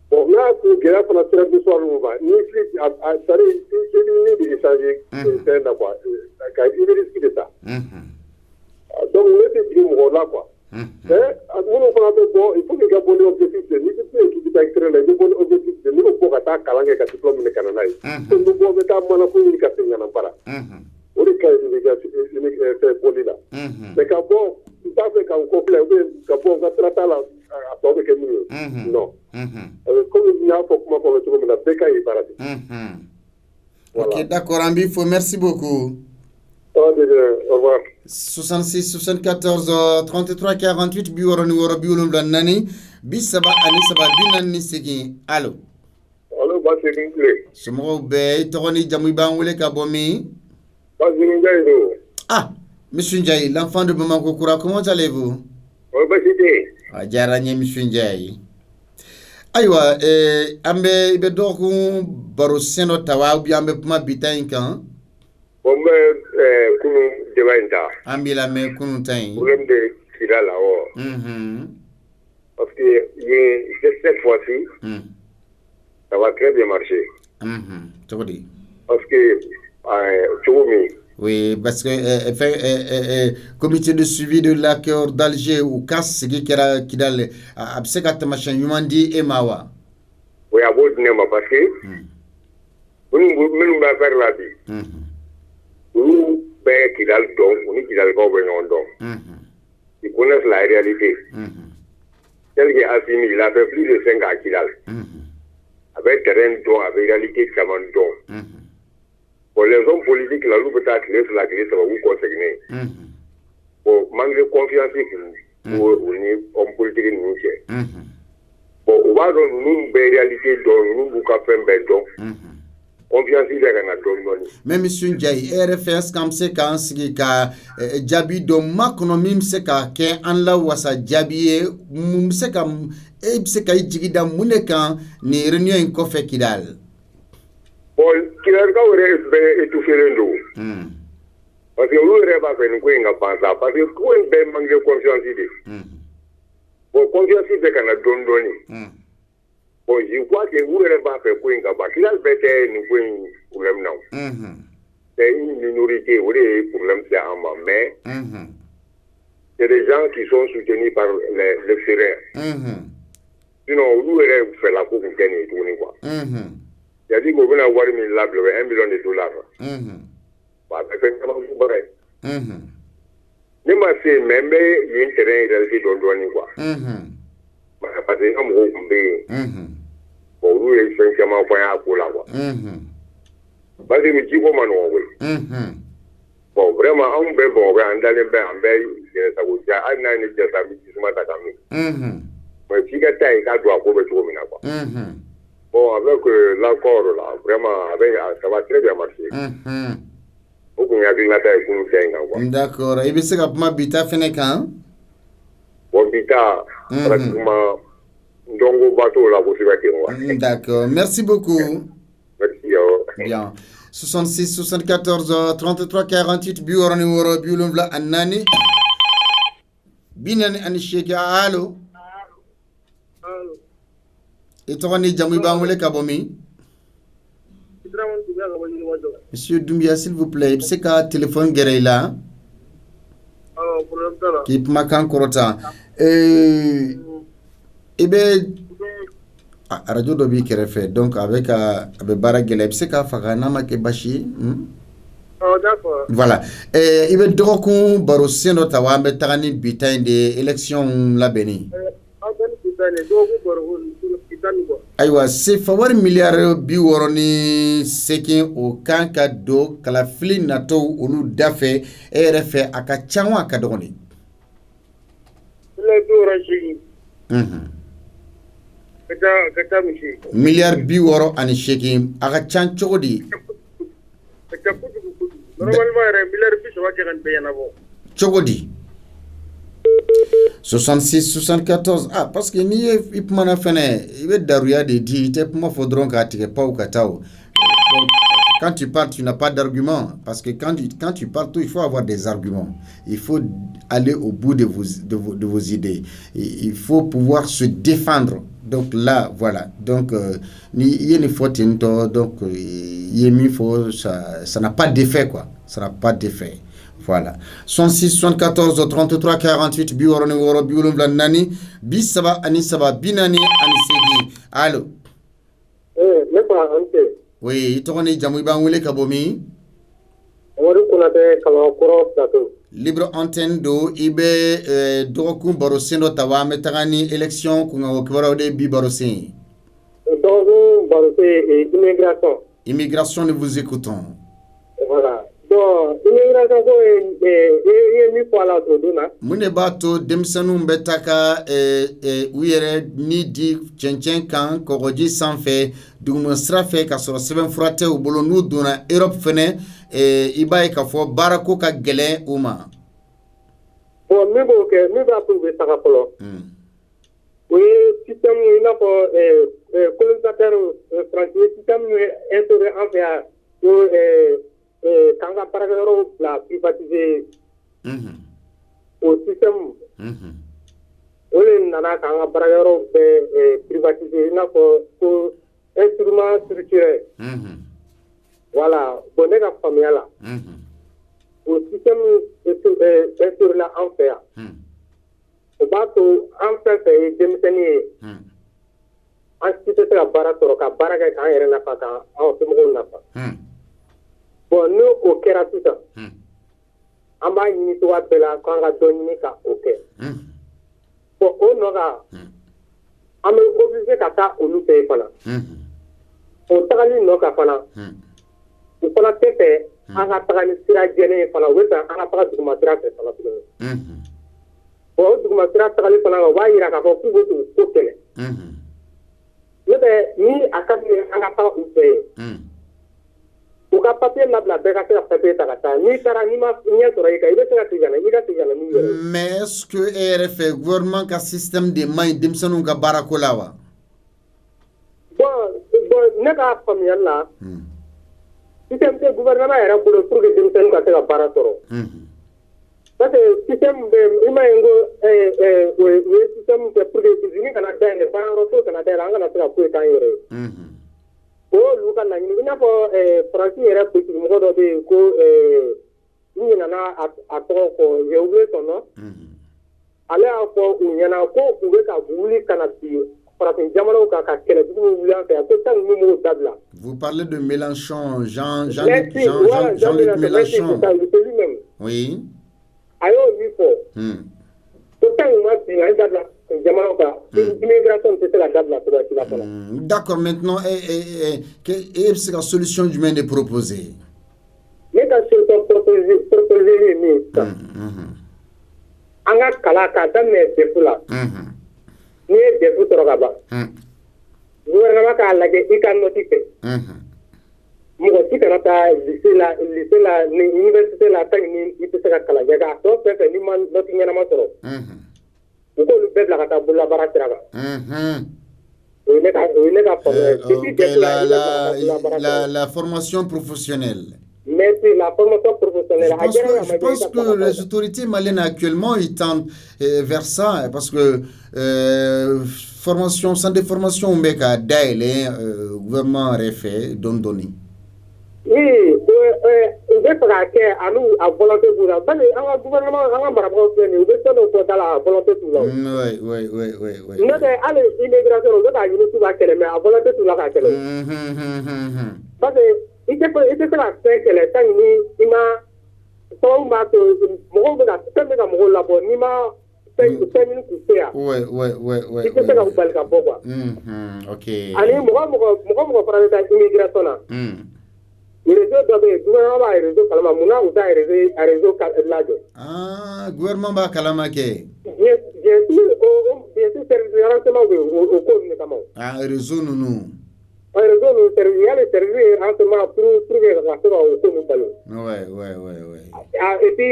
Bon, là, pour qu'il y a pour la traite du soir, il est d'échanger, c'est d'abord. Il risque de ça. Donc, on est dit, on là, quoi. Mais, bon, il faut que les Gabonais objectifs de l'idée qui est extrait, les Gabonais objectifs de nous pour attaquer Kalangue et diplôme de Canada. Nous pouvons mettre à Manapou et Kassingana Para. On est quand même c'est poli là. Mais Gabon, tout à fait quand on complète, Gabon va traiter là à sauver que nous. Non. Comme il y a pour comment on le trouve, la béca est paradis. Ok, d'accord, Ambifo, merci beaucoup. Au revoir. 66 74 33 48 biworo ni woro biwolum la nani bisaba ani saba binani sigi allo ba segi kle sumo be togoni jamu ban wele ka bomi ba segi ngairo monsieur Ndiaye l'enfant de Bamako Koura, comment allez-vous? Ba segi jaranye monsieur Ndiaye aywa ambe ibe doku baro seno tawa ubi ambe puma bitain kan bombe kunu debainta ambila me kunu tain problème de sida là parce que cette fois-ci ça va très bien marcher parce que oui, parce que comité de suivi de l'accord d'Alger ou CAS qui era kidal absekat machin yumandi et mawa oui à beau nema parce que nous va faire la vie nous ben kidal donc on kidal ko ben donc ils connaissent la réalité tel que Assimi il a fait plus de 5 ans à Kidal avec terrain donc avec réalité chaman donc pour les hommes politiques la loupe ta clé sur la clé ça va vous consigner pour manque de confiance o ni homme politique ninnu cɛ bon u b'a dɔn ninnu bɛɛ réalité dɔn ninnu b'u ka fɛn bɛɛ dɔn confiance bɛ ka na dɔɔni dɔɔni. Mais monsieur Ndiaye e yɛrɛ fɛ est-ce que an bɛ se k'an sigi ka jaabi dɔ makɔnɔ min bɛ se ka kɛ an la wasa jaabi ye mun bɛ se ka e bɛ se ka i jigi da mun de kan nin réunion in kɔfɛ Kidal. Bon Kidalikaw yɛrɛ bɛɛ étouffélen don. Parce que olu yɛrɛ b'a fɛ nin ko in ka ban sa parce que ko in bɛɛ manque confiance de. Bon confiance bɛ ka na dɔɔni dɔɔni. Bon je crois que olu yɛrɛ b'a fɛ ko in ka ban Kidal bɛɛ tɛ nin ko in problème na o. C'est une minorité o de ye problème c'est en bas mais c'est des gens qui sont soutenus par l'extérieur. Sinon olu yɛrɛ fɛla ko kun tɛ nin ye tuguni quoi. C'est-à-dire qu'u bɛna wari min labila o bɛ $1 million. Bah, c'est vraiment vrai. Ne ma se mais n bɛ yen terrain réalité dɔn dɔɔni quoi. Parce que n ka mɔgɔw tun bɛ yen. Bon olu ye fɛn caman fɔ an y'a ko la quoi. Parce que jiko ma nɔgɔn koyi. Bon vraiment anw bɛɛ Bamakɔ yan an dalen bɛ an bɛɛ Jɛnɛsago ja hali n'a ye ne jɛ sa n bɛ jisuma ta ka min. Mais f'i ka taa yen k'a don a ko bɛ cogo min na quoi. Bon avec l'accord là vraiment avec ça va très bien marcher. O kun hakilinata ye kunun fɛn in kan quoi. D'accord i bɛ se ka kuma bita fɛnɛ kan. Bon bita pratiquement ndɔngoba t'o la kosɛbɛ ten quoi. D'accord merci beaucoup. Merci Bien 66 74 33 48 64 74 binani ani sheki allo. I tɔgɔ ni jamu i b'an wele ka bɔ min? Monsieur Doumbia, s'il vous plaît, il sait que téléphone guéri là. Qui m'a quand corota. Eh ben, radio dobi qui refait donc avec bara geleb c'est ka fagana ma ke bashi. D'accord. Voilà. Il veut donc baro seno tawambe tagani bitain de élection la beni. Ayiwa sefa wari miliyari 68 o kan ka don kalafili natɔw olu dafɛ e yɛrɛ fɛ a ka ca wa a ka dɔgɔn miliyari 68 a ka ca cogo di cogo di 66 74 parce que ni ye kumana fɛnɛ i bɛ daruya de di i tɛ kuma fɔ dɔrɔn k'a tigɛ paw ka taa o quand tu parles tu n'as pas d'argument parce que quand tu parles il faut avoir des arguments il faut aller au bout de vos idées il faut pouvoir se défendre donc là voilà donc ni ye ni fɔ ten tɔ donc ye min fɔ ça n'a pas d'effet quoi ça n'a pas d'effet. Voilà. 66 74 33 48 biworoni woro biwolonwula nani bisaba ani saba binani ani segi. Allo. Ne fa ante. Oui, tɔgɔ ni jamu i b'an wele ka bɔ min? Amadu Konate Kalabankɔrɔ plateau. Libre antenne do i bɛ dɔgɔkun baro sen dɔ ta wa an bɛ taga ni élection kunkanko kibaruyaw de bi baro sen ye. Dɔgɔkun baro sen immigration. Immigration, nous vous écoutons. Voilà. Bon, immigration ko ye mi fɔ a la o don na. Mun de b'a to denmisɛnninw bɛ taa ka u yɛrɛ ni di cɛncɛn kan kɔgɔji sanfɛ duguma sira fɛ ka sɔrɔ sɛbɛnfura tɛ u bolo n'u donna Europe fɛnɛ i b'a ye k'a fɔ baarako ka gɛlɛn u ma. Bon min b'o kɛ min b'a to u bɛ taga fɔlɔ. O ye système i n'a fɔ colonisateur français système min instauré an fɛ yan ko k'an ka baarakɛyɔrɔw bila privatiser o système o de nana k'an ka baarakɛyɔrɔw bɛɛ privatiser i n'a fɔ ko instrument structurel voilà bon ne ka faamuya la o système instauré la an fɛ yan o b'a to an fɛn fɛn ye denmisɛnnin ye an si tɛ se ka baara sɔrɔ ka baara kɛ k'an yɛrɛ nafa k'an somɔgɔw nafa. Bon n'o o kɛra sisan an b'a ɲini cogoya bɛɛ la k'an ka dɔ ɲini ka o kɛ bon o nɔ kan an bɛ obligé ka taa olu fɛ yen fana o tagali nɔ kan fana u fana tɛ fɛ an ka taga ni sira jɛlen ye fana u bɛ fɛ an ka taga duguma sira fɛ fana tuguni o duguma sira tagali fana o b'a yira k'a fɔ k'u bɛ tugu ko kɛlɛ n'o tɛ ni a ka di an ka taa u fɛ yen u ka papier labila bɛɛ ka se ka papier ta ka taa n'i taara n'i ma ɲɛ sɔrɔ i kan i bɛ se ka segin ka na i ka segin ka na n'u yɛrɛ ye. Mais est-ce que e yɛrɛ fɛ gouvernement ka système de man ɲi denmisɛnninw ka baarako la wa? Bon ne ka faamuyali la système tɛ gouvernement yɛrɛ bolo pour que denmisɛnninw ka se ka baara sɔrɔ. Parce que système bɛ i ma ye n ko o ye système kɛ pour que usine kana dayɛlɛ baarayɔrɔ kana dayɛlɛ an kana se ka foyi k'an yɛrɛ ye. O y'olu ka laɲini i n'a fɔ Faransi yɛrɛ politikimɔgɔ dɔ bɛ yen ko n ɲinɛna a tɔgɔ kɔ j'ai oublié son nom ale y'a fɔ u ɲɛna ko u bɛ ka wuli ka na bi farafin jamanaw kan ka kɛlɛjuguw wuli an fɛ yan ko tant que n'u m'o dabila. Vous parlez de Mélenchon, Jean-Luc Mélenchon. Oui. A y'o min fɔ ko tant que ma bin an dabila jamanaw kan immigration tɛ se ka dabila cogoya si la fana. D'accord, maintenant e bɛ se ka solution jumɛn de proposer? Ne ka solution proposer ye min ye an ka kalan k'a daminɛ DEF la n'i ye DEF sɔrɔ ka ban gouvernement k'a lajɛ i ka noti fɛ mɔgɔ si kana taa lycée la ni université la tant que ni i tɛ se ka kalan kɛ k'a tɔ fɛn fɛn n'i ma noti ɲɛnama sɔrɔ u k'olu bɛɛ bila ka taa bololabaara sira kan. O ye ne ka faamuya la formation professionnelle. Merci, la formation professionnelle. Je pense que les autorités maliennes actuellement ils tendent vers ça parce que formation sans des formations on bɛ ka dayɛlɛ gouvernement yɛrɛ fɛ dɔɔni. Oui, u bɛ fɛ k'a kɛ ani a volonté b'u la bari an ka gouvernement an ka marabagaw filɛ nin ye u bɛ fɛn dɔw fɔ da la a volonté t'u la. Oui. N'o tɛ hali immigration u bɛ k'a ɲini k'u ka kɛlɛ mais a volonté t'u la k'a kɛlɛ. Parce que i tɛ se ka fɛn kɛlɛ tant que ni i ma sababu b'a to mɔgɔw bɛ ka fɛn bɛ ka mɔgɔw labɔ n'i ma fɛn ɲini k'u se yan. I tɛ se ka u bali ka bɔ quoi. Ani mɔgɔ fana bɛ taa immigration na. Réseau dɔ bɛ yen gouvernement b'a réseau kalama mun na u t'a réseau lajɔ. Gouvernement b'a kalama kɛ. Bien sûr service renseignement bɛ yen o ko ninnu kama. Réseau ninnu. Réseau ninnu service yali service renseignement pour que ka se ka o ko ninnu balo. Ouais. Et puis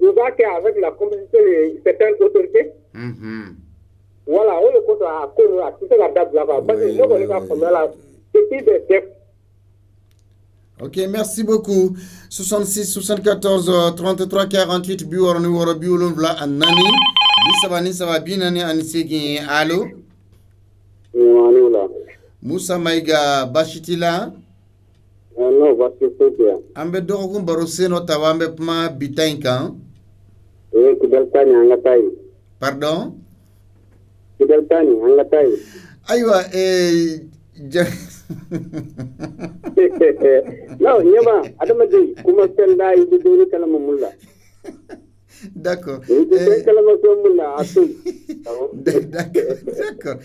u b'a kɛ avec la complicité de certaines autorités. Voilà o de kosɔn a ko ninnu a tɛ se ka dabila quoi parce que ne kɔni ka faamuya la depuis des DEF. Ok, merci beaucoup. 66 74 33 48 biwɔɔrɔ ni wɔɔrɔ 70 ani 4 30 ni 3 40 ani 8. Allo. Musa Mayiga baasi t'i la? Non, baasi foyi tɛ yan. An bɛ dɔgɔkun baro sen dɔ ta wa an bɛ kuma bi ta in kan? Kidali ta nin an ka taa yen. Pardon? Kidali ta nin an ka taa yen. Ayiwa non ɲɛma adamaden kuma fɛn da i bɛ dɔɔni kalama mun la. D'accord. I bɛ fɛn kalama fɛn mun la a to yen. D'accord.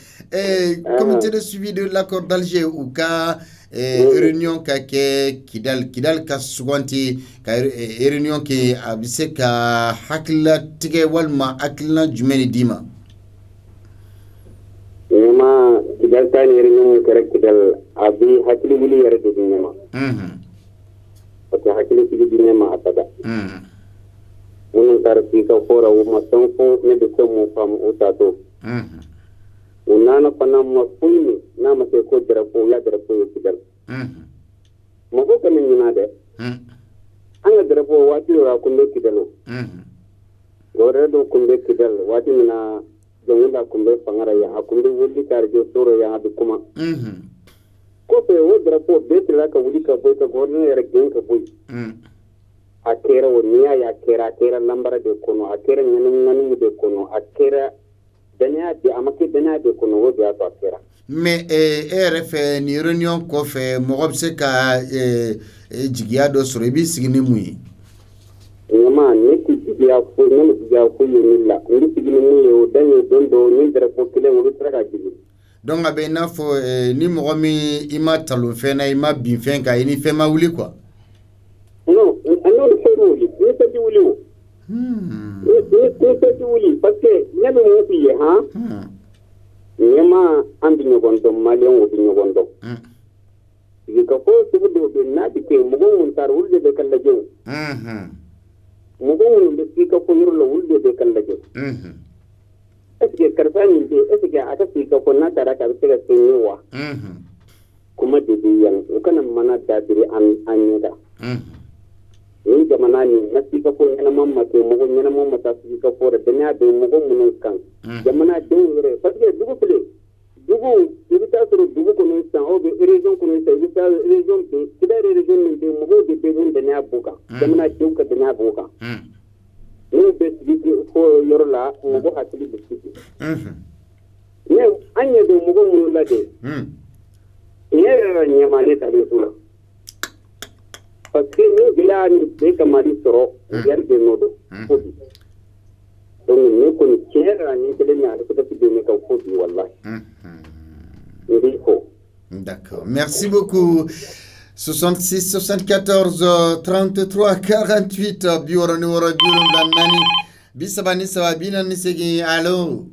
Comité de suivi de l'accord d'Alger ou ka réunion ka kɛ Kidal ka suganti ka réunion kɛ a bɛ se ka hakilila tigɛ walima hakilina jumɛn de d'i ma? Ɲɛma Kidal ta ni réunion kɛra Kidal a bɛ hakili wuli yɛrɛ de di ɲɛma. Parce que hakili sigi di ɲɛma a tada. Minnu taara k'i ka fɔra o ma fɛn fɔ ne bɛ se mun faamu o t'a to. O nana fana ma foyi min n'a ma se ko drapeau ya drapeau ye Kidal. Mɔgɔ kana ɲinɛ dɛ. An ka drapeau waati dɔ a kun bɛ Kidal o. Wɛrɛ dɔ kun bɛ Kidal waati min na jɔnda kun bɛ fanga la yan a kun bɛ wuli ka radio sɔrɔ yan a bɛ kuma. Kɔfɛ o drapeau bɛɛ tilala ka wuli ka bɔ yen ka gouvernement yɛrɛ gɛn ka bɔ yen. A kɛra o n'i y'a ye a kɛra lanbara de kɔnɔ a kɛra ŋanimu de kɔnɔ a kɛra danaya de a ma kɛ danaya de kɔnɔ o de y'a to a kɛra. Mais e yɛrɛ fɛ nin réunion kɔfɛ mɔgɔ bɛ se ka jigiya dɔ sɔrɔ i b'i sigi ni mun ye? Ɲɛma ne tɛ jigiya foyi ne ma jigiya foyi ye ne la n bɛ sigi ni mun ye o dan ye don dɔ ni drapeau kelen olu sera ka jigin. Donc a bɛ i n'a fɔ ni mɔgɔ min i ma talon fɛn na i ma bin fɛn kan i ni fɛn ma wuli quoi? Non, an y'olu fɛn wuli ni fɛn tɛ wuli o. parce que ñebe mo fi ha ñema andi ñogondo malion wo ñogondo ko ko subu do be na di ke mo gon tar wulde be kala jew mo gon be fi ko yoro lo wulde be kala jew est ce karfani de est ce aka fi ko na tara ka be ga senwa kuma de yan kana mana da dire an yada ni jamana ni na fi ko yana mamma ke mo gon yana mamma ta fi ko da danya be mo gon mun kan jamana de yore parce que dugu pele dugu ibita suru dugu ko no san o be region ko no san ibita region de kida region de mo go de be mun danya buka jamana de ka danya buka ni be sigi ko yorla mo go hatili be sigi ne anya de mo go mun la de ne ma ne ta de sura parce que ni bila ni be kamari soro yar de nodo ko di donc ne ko ni kera ni tele na ko ta de ne ka ko di wallahi. D'accord. Merci beaucoup. 66 74 33 48 biwara ni wara biwara nani bisabani sababina ni segi allo.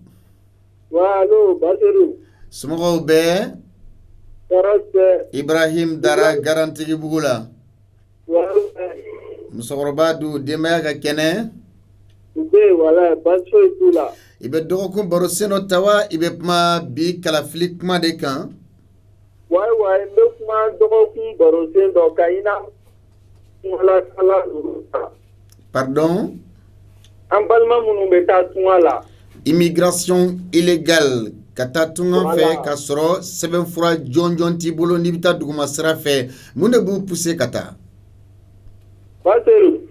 Wa allo Basiru. Sumo be. Ibrahim Dara garantigi bugula. Musokoroba du demaya ka kene. Be wala baso itula. Ibe dogo baro seno tawa ibe ma bi kala flik kuma de kan. Wai be kuma dogo baro seno kaina. Wala sala. Pardon? Ambalma munu beta tunala. Immigration illégale kata tunga fe kasoro seben fura jonjon ti bolo ni bita duguma sira fe munde bu pousser kata. Baseru.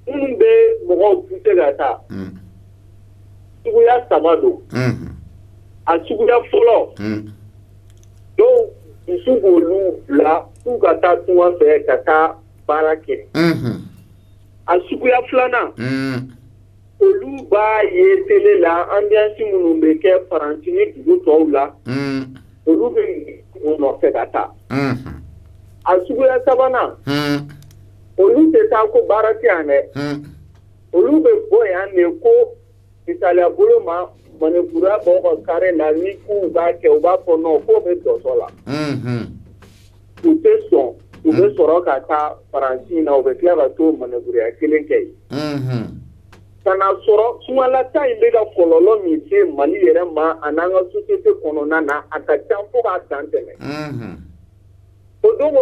Be mogo pousser kata. Suguya samado. A suguya folo. Donc isugolu la ku kata tunga fe kata barake. A suguya flana. Olu ba ye tele la ambiance munu be ke farantini dugu tɔw la olu be no fe kata a suguya sabana olu tɛ taa ko baara tɛ yan dɛ olu be bɔ yan de ko misaliya bolo ma manebura bɔ ka kare la ni k'u b'a kɛ u b'a fɔ non k'o be dɔsɔ la u tɛ sɔn u be sɔrɔ ka taa faransi na u be tila ka to maneburuya kelen kɛ yen kana sɔrɔ sumalata in bɛ ka kɔlɔlɔ min se Mali yɛrɛ ma a n'an ka société kɔnɔna na a ka ca fo k'a dan tɛmɛ o don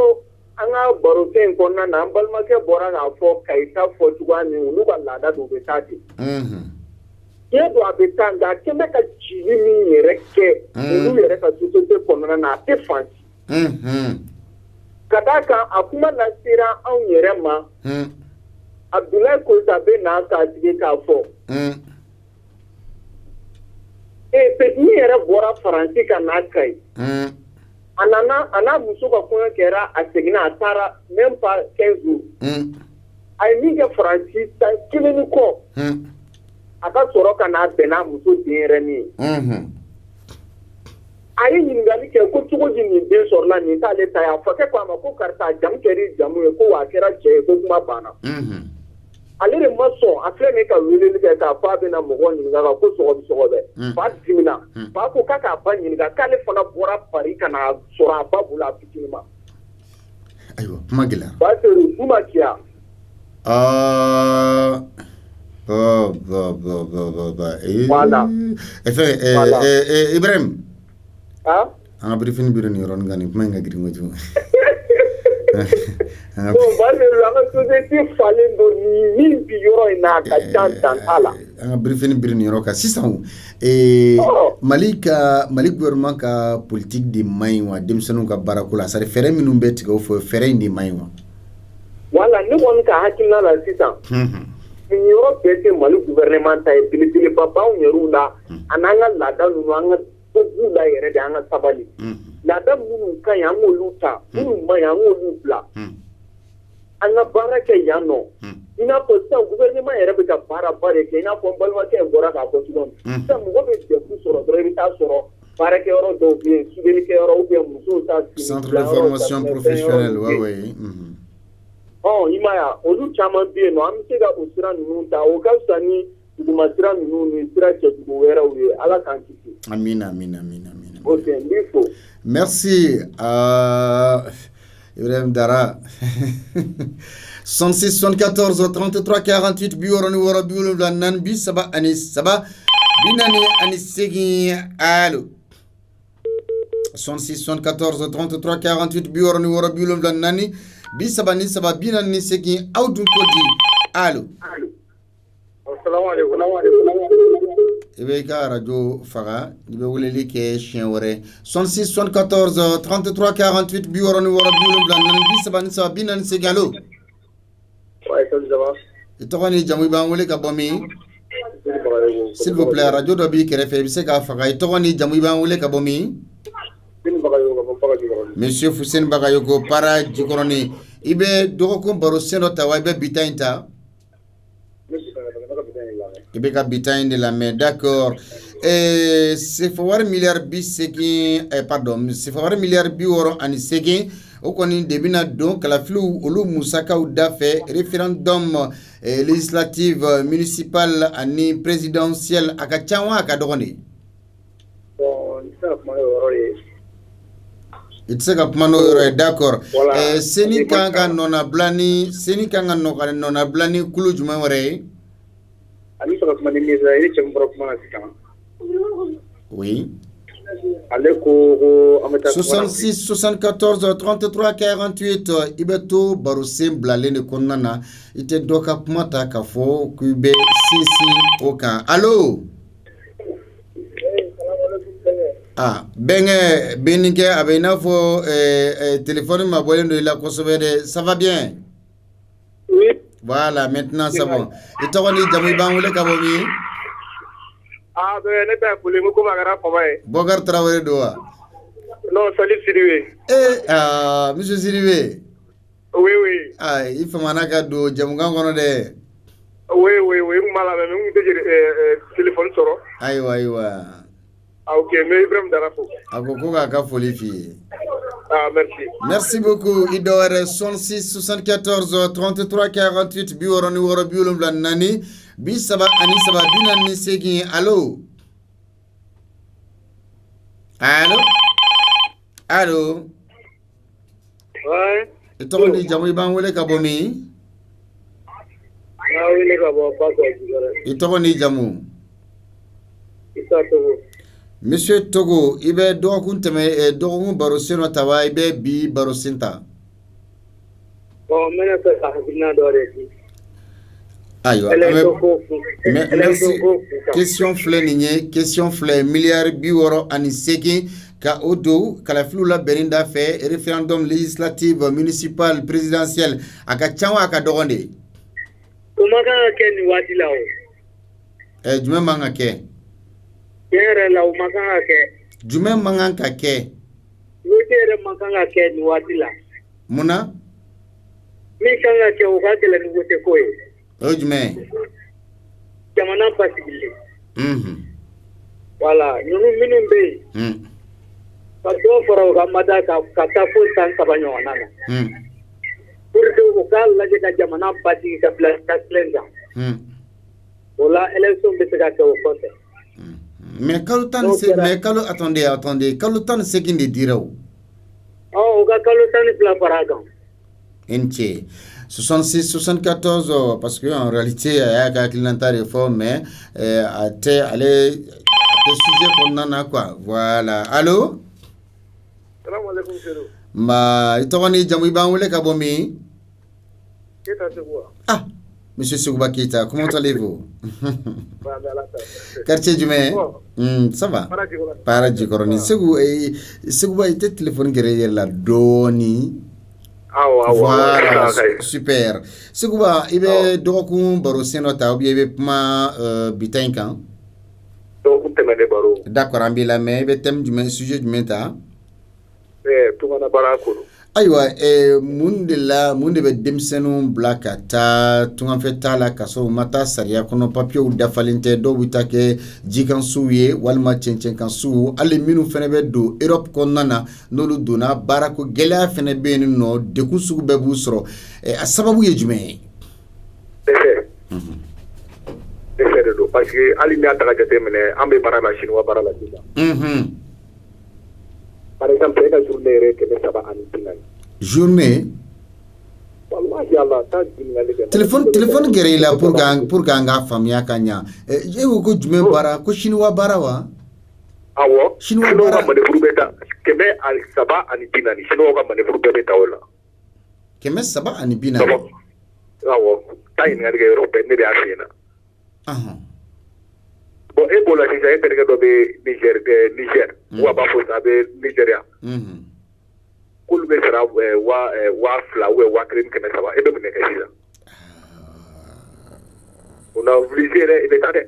an ka barosen in kɔnɔna na an balimakɛ bɔra k'a fɔ Kayita fɔ cogoya min olu ka laada don u bɛ taa ten tiɲɛ don a bɛ taa nka a kɛ bɛ ka cili min yɛrɛ kɛ olu yɛrɛ ka société kɔnɔna na a tɛ fansi ka d'a kan a kuma lasera anw yɛrɛ ma Abdoulaye Koita bɛ n'a k'a sigi k'a fɔ Petini yɛrɛ bɔra Faransi ka n'a Kayi a n'a muso ka kɔɲɔ kɛra a seginna a taara même pas 15 jours a ye min kɛ Faransi san kelen ni kɔ a ka sɔrɔ ka n'a bɛn n'a muso denyɛrɛnin ye a ye ɲininkali kɛ ko cogo di nin den sɔrɔla nin t'ale ta ye a fakɛ ko a ma ko karisa jamu kɛra jamu ye ko wa a kɛra cɛ ye ko kuma banna ale de ma sɔn a filɛ nin ka weleli kɛ k'a fɔ a bɛna mɔgɔ ɲininka ko sɔgɔbɛ fa dimina fa ko k'a k'a ba ɲininka k'ale fana bɔra Paris ka na sɔrɔ a ba bolo a fitinin ma. Ayiwa kuma gɛlɛya. Baseru kuma ciya. Voilà. Ibrahim. Ah? An ka briefing biro ni yɔrɔnin kan nin kuma in ka girin kojugu. Baseru an ka société falen don ni min bi yɔrɔ in na a ka ca dan t'a la. An ka briefing biro ni yɔrɔ kan sisan Mali gouvernement ka politique de maɲi wa denmisɛnninw ka baarako la c'est-à-dire fɛɛrɛ minnu bɛ tigɛ o fɛ fɛɛrɛ in de maɲi wa. Voilà ne kɔni ka hakilina la sisan. Nin yɔrɔ bɛɛ tɛ Mali gouvernement ta ye belebeleba b'anw yɛrɛw la a n'an ka laada ninnu an ka ko b'u la yɛrɛ de an ka sabali. Laada minnu ka ɲi an k'olu ta minnu man ɲi an k'olu bila. An ka baara kɛ yan nɔ i n'a fɔ sisan gouvernement yɛrɛ bɛ ka baaraba de kɛ i n'a fɔ n balimakɛ bɔra k'a fɔ cogo min sisan mɔgɔ bɛ degun sɔrɔ dɔrɔn i bɛ taa sɔrɔ baarakɛyɔrɔ dɔw bɛ yen soudainikɛyɔrɔ ou bien musow ta centre de formation professionnelle ouais. Imaya, Olu Chama bien, no, I'm saying that Usra Nunta, Okasani, Dumasra Nuni, Stracha, where we are, ala quantity. Amina. Okay, before. Merci Ibrahim Dara. 106 74 33 48 biworo ni woro biwolo la nan bi saba anis saba binani anis segi allo 106 74 33 48 biworo ni woro biwolo la nani bi saba ni saba binani segi awdun kodi allo Assalamu alaikum. Ibe ka radio faga ibe wuleli ke chien wore 106 74 33 48 biworo ni woro biwolo la nan bi saba ni saba binani segi allo Itogoni jamu ban wele ka bomi s'il vous plaît radio do bi kerefe bi se ka faga itogoni jamu ban wele ka bomi Monsieur Foussine Bagayoko para jikoroni ibe doko baro seno tawa ibe bitainta ibe ka bitain de la main d'accord c'est fawar milliard bi seki pardon c'est fawar milliard bi woro ani seki o koni debina donc la flou olu musaka udafe référendum législative municipale ani présidentielle akachawa akadogoni Itseka pumano d'accord seni kanga nona blani kulu juma wore Ali sera kuma ni misa ile chambara kuma sikama Oui 66 74 33 48 ibeto barusim blalene konnana ite doka pumata kafo kube sisi oka allo benge benike abena fo téléphone ma bolendo la kosobede ça va bien Oui voilà maintenant c'est bon et tawani jamu bangule kabomi ne ta pule mo ko magara ko bay Bogar Traoré doa non Salif Sidibé monsieur Sidibé oui il faut manaka do jamu gangono de oui mala me mu deje téléphone soro aywa ok mais Ibrahim Darafo akoko ka foli fi merci beaucoup idore 66 74 33 48 biworo ni woro biwolum la nani bi saba ani saba binani segi allo ouais itogoni jamu ban wele ka bomi na wele ka bo ba ko jigara itogoni jamu isa to Monsieur Togo ibe dokun teme dokun baro seno tawa ibe bi baro sinta mena ta habina dore aywa merci question flé milliard bi woro ani seki ka odo kala flula berinda fait référendum législatif municipal présidentiel aka chawa aka dogonde kumaka ken wadilawo jume manga ke yere law makanga ke jume manga ke wotere makanga ke ni wadila muna mi kanga ke o gadela ni wote koy o jume jamana pasibile voilà ñunu minum be pa do foro ga mada ka ta fo san sabanyo nana pour de o gal la de jamana pati ka plenda wala élection be se ga ko fonte mais kalutan attendez kalutan c'est qui ne dira o ga kalutan la paragon entier 66 74 parce que en réalité il y a un clientèle réforme mais aller sujet qu'on en a quoi voilà allô salam alaikum chéro ma itoni jamu ban wele ka bomi keta segwa Monsieur Segouba Keita, comment allez-vous? Quartier Jumé? Ça va? Paradjikoroni. Segouba était téléphone guerrier la doni. Voilà, super. Segouba, il est donc baro senota ou bien ma bitankan? D'accord, ambi la mais il est thème du sujet du meta. ayiwa mun de bɛ denmisɛnninw bila ka taa tunganfɛ taa la ka sɔrɔ u ma taa sariya kɔnɔ papiyew dafalen tɛ dɔw bɛ taa kɛ jikansuw ye walima cɛncɛnkansuw hali minnu fana bɛ don Europe kɔnɔna na n'olu donna baarako gɛlɛya fana bɛ yen nɔ degun sugu bɛɛ b'u sɔrɔ a sababu ye jumɛn ye. dɛsɛ de don parce que hali n'i y'a ta ka jateminɛ an bɛ baara la chinois baara la sisan. Par exemple, e ka journée yɛrɛ 340. Journée? Wallahi Allah, taa ɲininkali kɛ. Téléphone gɛrɛ i la pour que an k'a faamuya ka ɲa. E ko jumɛn baara ko chinois baara wa? Awɔ. Chinois baara ka manœuvre bɛ ta 340. Chinois ka manœuvre bɛɛ bɛ ta o la. 340. Awɔ. Taa ɲininkali kɛ yɔrɔ bɛɛ ne de y'a f'i ɲɛna. Bon, e b'o la sisan e terikɛ dɔ bɛ Niger ou a b'a fɔ a bɛ Nigeria. K'olu bɛ sara 2,000 ou 1,300 e bɛ mun de kɛ sisan? On a obligé yɛrɛ i bɛ taa dɛ.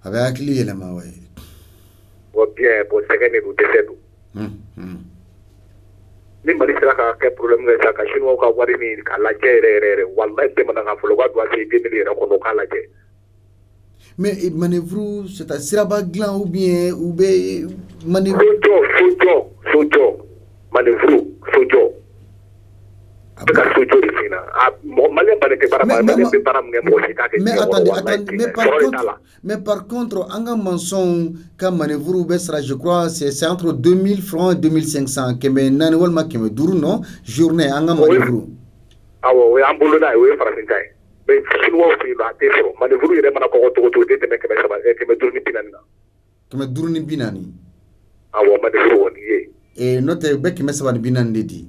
A bɛ hakili yɛlɛma wa ye. Bon bien, bon sɛgɛn de don dɛsɛ don. Ni Mali sera ka kɛ problème kɛ sisan ka chinois ka wari ni k'a lajɛ yɛrɛ wallahi bamanankan fɔlɔ k'a doit se 2000 yɛrɛ kɔnɔ k'a lajɛ. Mais manœuvre c'est à siraba dilan ou bien ou be manœuvre sojo manœuvre sojo ka sojo de fina malien ba te para malien be para mun mo si ka ke mais par contre anga manson ka manœuvre be sera je crois c'est entre 2000 francs et 2500 que mais nan walma que duru non journée anga manœuvre awo we ambolo na we farasinkai mais chinois fi la te so manœuvre yere mana ko to de te meke saba ke me durni binani ke me durni binani awo manœuvre woni ye note be ke me saba binani de di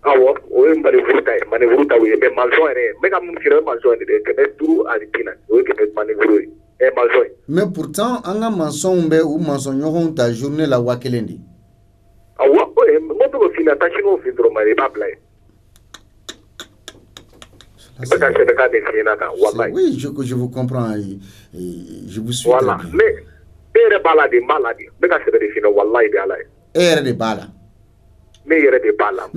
awo o e manœuvre ta we be manson ere me ka mun kire manson de ke me duru ari binani o ke me manœuvre e manson mais pourtant anga manson be ou manson nyohon ta journée la wakelendi awo o mo to fina ta chinois fi dro mari ba play. Oui, je vous comprends. Je vous suis. Voilà. Mais, père balade, malade. Mais quand c'est de finir, wallahi de Allah. Ere de bala. Mais ere de bala.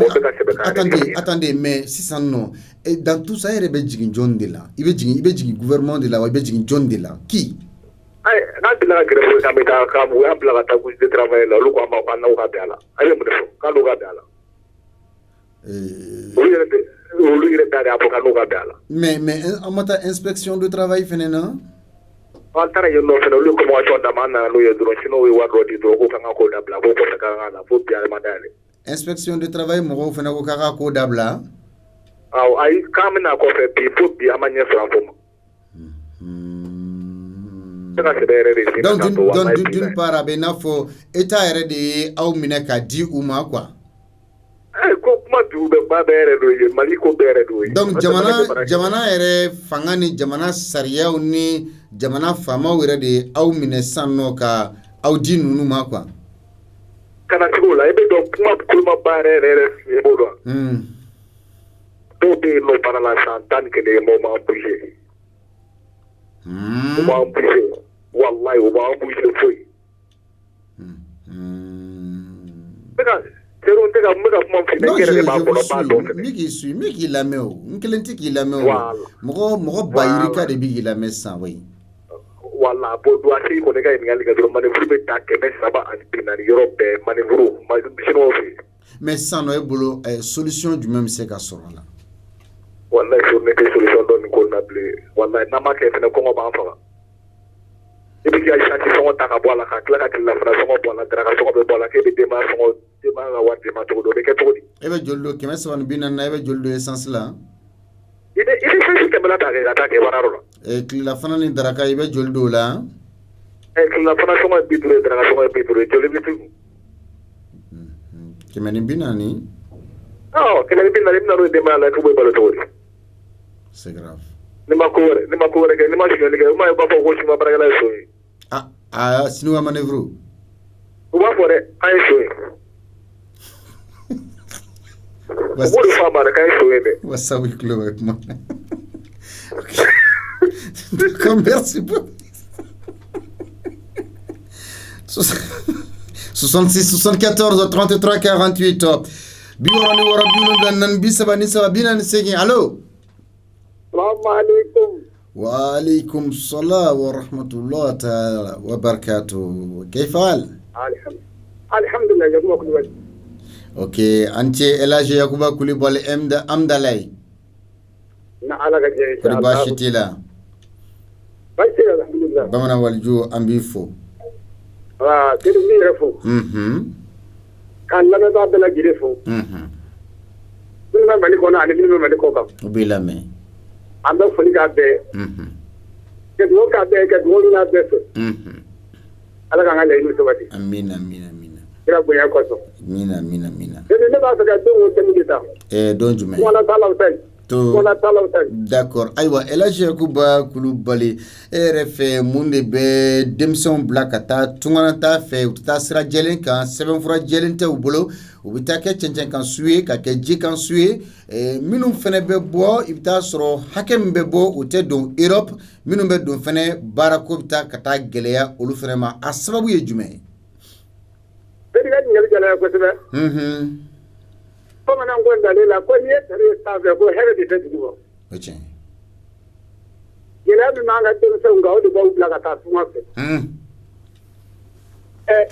Attendez, mais si ça non. Et dans tout ça, il y a des John de là. Il y a des gouvernement de là, il y a des John de là. Qui? Quand tu l'as créé, quand tu as créé, la table de travail, là, le quoi m'a pas n'a pas là. Allez, mon frère, quand le gars là. Mais en matière inspection de travail fenena antara yo no fena lu ko mo chonda mana lu yo dro chino we wadro di do ko kanga ko dabla ko ko kanga na fo biya madale inspection de travail mo fena ko kanga ko dabla aw ay kamina ko fe bi fo biya manya franfo donc d'une part abena fo état yere de aw mine ka di uma quoi. Donc jamana yɛrɛ fanga ni jamana sariyaw ni jamana faamaw yɛrɛ de aw minɛ san nɔ ka aw di ninnu ma quoi. Kana tigo la i bɛ dɔn kuma kuluma ba yɛrɛ fiye b'o dɔn. Dɔw bɛ yen nɔ baara la san 11 mɔgɔw m'an bouger. U b'an bouger wallahi u b'an bouger foyi. Miki lameo nkelenti ki lameo mogo bayirika de bi lameo san way wala bo do asi ko ne ga ngali ga do manevru be ta ke be saba an binani Europe manevru ma chino fi mais sans no ebolo solution du même c'est ka soro la wala sur ne solution don ko na ble wala na ma ke fene ko ngo ba fa e bi ya shati so ta ka bola ka kla ka kla fra so bola dra ka so be bola ke be dema so dema ga wa dema to do be ke to di e be joldo ke mesan binan na e be joldo essence la ide se ke bela ta ke wararo e kla fana ni dra ka e be joldo la e kla fana so ma biture dra ka so ma biture joldo bitu ke meni binani ke meni binani na ro dema la ko be bala to di c'est grave ni ma ko ke ni ma shigale ke ma ba fo ko shi ma bara la so sinu wa manevru uba fore ay so wo do fa bara kay so ebe wasa wi kilo avec moi merci beaucoup 66 74 33 48 biworoni woro biwolonwula nan bi saba ni saba bi naani seegin allo Assalamu alaikum. wa alaikum salam wa rahmatullahi ta'ala wa barakatuh كيف حال Alhamdulillah yakuba kulibali. ok ante elage yakuba kulibali amdalay Na ala ka je kodi bashitila bashi alhamdulillah. bamana walju ambi fo Kedi mi refo. Kan lana ta bela gire fo. Min ma mali ko na ani min ma mali ko kam. ubila me Anda foli ka be. Kedi wo ka be kedi wo na be so. Ala ka ngale ni sobati. amina Kira bonya ko so. amina Kedi ne ba ka to wo temi kita. don jume Wala tala utai. to Wala tala utai. d'accord aywa elage yakuba kulubali erefe munde be demson blakata tungana fe uta sira jelen kan seven fura jelen te ubolo ubita ke cencen kan suye ka ke ji kan suye minnu fene be bo ibita soro hakem be bo ute don Europe minnu be don fene barako bita kata geleya olu fene ma a sababu ye jume Kedi ga nyel jala ko sebe. Ko mana ngonda lela ko ni tare sa be ko here di tedi go. oche Gela mi manga tem se nga odi ba ubla ka ta tuma fe.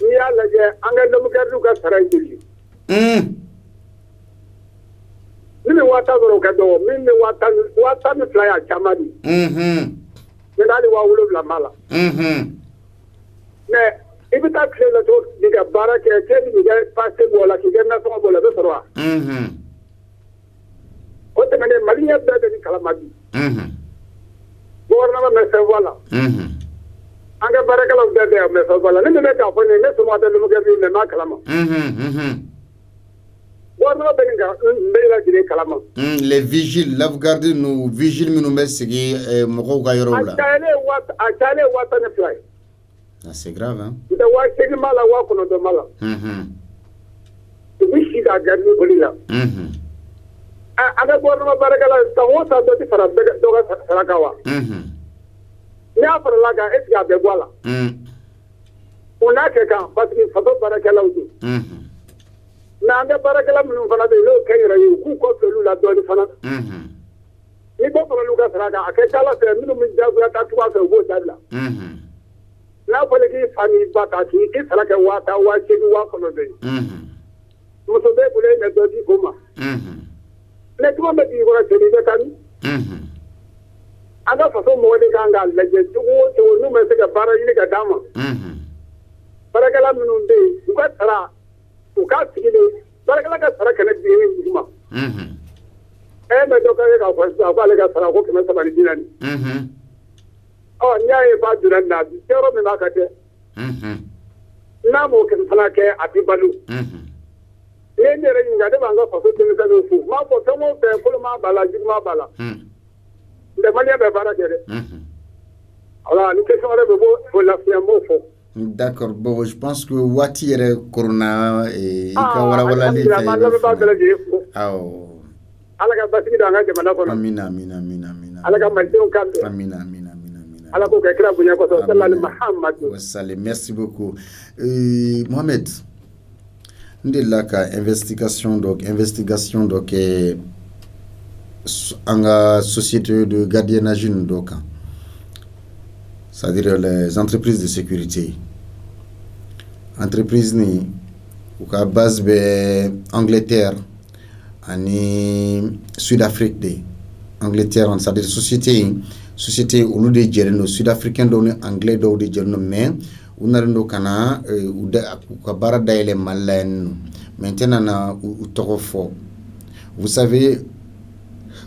Ni ala je anga lomu gardu ka sarai dili. Mimi wata goro ka do mimi wata mi flyer chamadi. Ngali wa wulo bla mala. Me ibita klela to diga barake ke diga passe bola ki genna so bola be sorwa. O te mane maliya da ni kala magi. Gorna me se wala. Anga baraka la da me so wala ni me ka fo ni ne so ma da lu ga ni me ma kala ma. Gorna be nga me la dire kala ma. les vigiles sauvegarde nous vigile minu mesigi mogo ga yoro la Achale wata ne fly. C'est grave, hein? Da wa segi mala wa kono do mala. Bishi da garni bolila. Ada borno barakala tawo sa do ti fara do ga sarakawa. Ya fara laga esga be gwala. Una ke kan patri fato barakala udu. Na ande barakala mun fana be lo kayra yu ku ko felu la do ni fana. Ni bo fara luga saraka akala se minu min jagu ya ta tuwa se go dadla. Na fole ki fami bata ki saraka wata wa segi wa kono be. Muso be bule me do di goma. Ne tuwa me di wora sedi be kan. Aga faso mo de kanga leje tuwo to nu me se ga bara yini ga dama. Barakala minun be uga tara uga sigile barakala ka tara kana di ni goma. Me do ka ga fasa ba le ga tara ko keme sabani dinani. Nyaye ba duran na bi tero me maka te. Na mo ken fana ke atibalu. Ne ne re nga de banga faso de ka no fu. Ma ko tomo pe ko ma bala jigma bala. De mania be bara gere. Ala ni question re be bo la fiamo fo. D'accord, bon, je pense que Wati est corona et Ikawara wala li Ala ka basigi da nga jamana ko. Amina. Ala ka maltion kan. Amina. Ala ko ka kira bunya ko sallallahu Muhammad. Wassalam, merci beaucoup. Mohamed, ndela ka investigation donc en société de gardiennage donc c'est-à-dire les entreprises de sécurité. Entreprise ni uka base be Angleterre ani Sud-Afrique de Angleterre on c'est-à-dire société ulu de jerno Sud-africain do ni anglais do de jerno mais unarendo kana uka bara daile malen maintenant na utokofo vous savez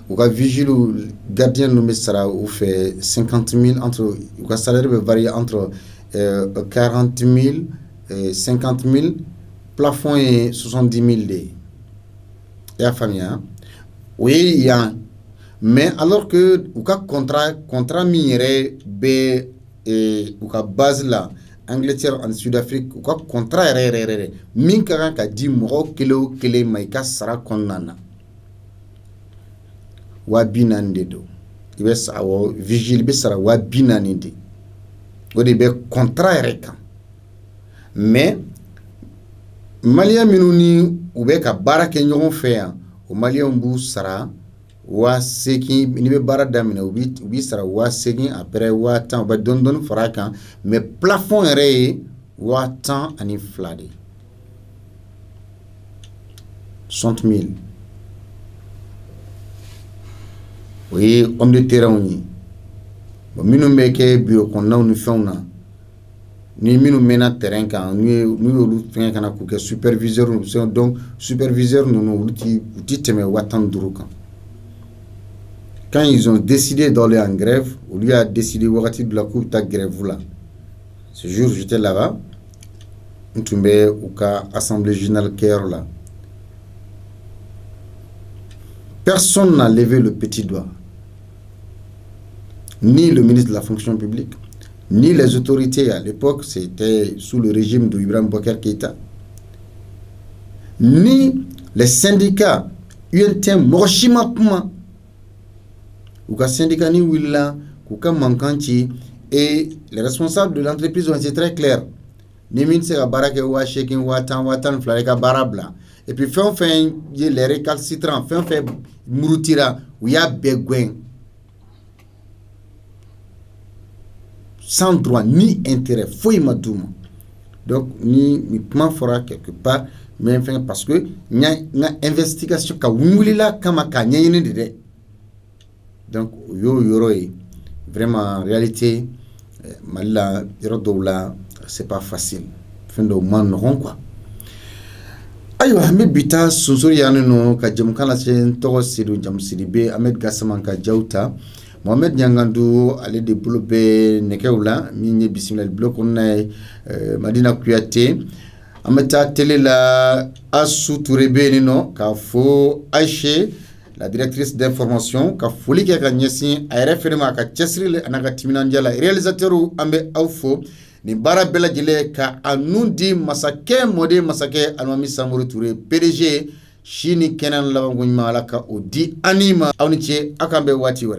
uka vigile gardien nommé sera ou fait 50 000 entre uka salaire va varier entre 40 000 50 000 plafond et 70 000 de la famille hein? Oui il y a mais alors que uka contrat minière b et uka base là Angleterre en Sud-Afrique uka contrat rere min ka di mo kilo maika sara konnana wa binande do ibe sawo vigile be sara wa binande o de be contrat reka mais Malien minnu ni u bɛ ka baara kɛ ɲɔgɔn fɛ yan o malien b'u sara 8,000 ni bɛ baara daminɛ u bi sara 8,000 après 10,000 u bɛ dɔɔni fara kan mais plafond yɛrɛ ye 10,2 de 60,000 o ye homme de terrain ye bon minnu bɛ kɛ bureau kɔnɔnaw ni fɛnw na ni minnu mɛna terrain kan n'u y'olu fɛngɛ kana k'u kɛ superviseur donc superviseur ninnu u ti tɛmɛ 15,000 kan. Quand ils ont décidé d'aller en grève, on lui a décidé wakati de la coupe ta grève là. Ce jour j'étais là-bas, on tombait au cas assemblée générale Caire là. Personne n'a levé le petit doigt. Ni le ministre de la fonction publique, ni les autorités à l'époque, c'était sous le régime de Ibrahim Boubacar Keïta, ni les syndicats UNTM Moshima Puma. Ou ka syndicat ni willa, ou ka mankanchi, et les responsables de l'entreprise ont été très clairs. Ni min se ka barake wa shekin watan flare ka barabla. Et puis fin les récalcitrants, fin murutira ou ya begwen. Sans droit ni intérêt, faut y madouma. Donc ni plan fera quelque part, mais enfin parce que n'y a investigation ka wulila kama ka nyene de. Donc vraiment en réalité malila yorodowla c'est pas facile fin de man quoi. Aywa Ahmed Bita Sunsuri yanino ka jamkala sen to sidu jam sidibe Ahmed Gassama ka jawta Mohamed Nyangandu allait développer nekewla minye bismillah bloc on Madina Kouyaté ameta télé la Assou Tourébé nino ka fo Aïché la directrice d'information ka foli ke ka nyesi ay référement ka chesri anaka timinandia la réalisateur ambe awfo ni bara bela jile ka anundi masake mode masake almami Samori Touré PDG shini kenan lawangu nyima alaka odi anima awniche akambe wati wore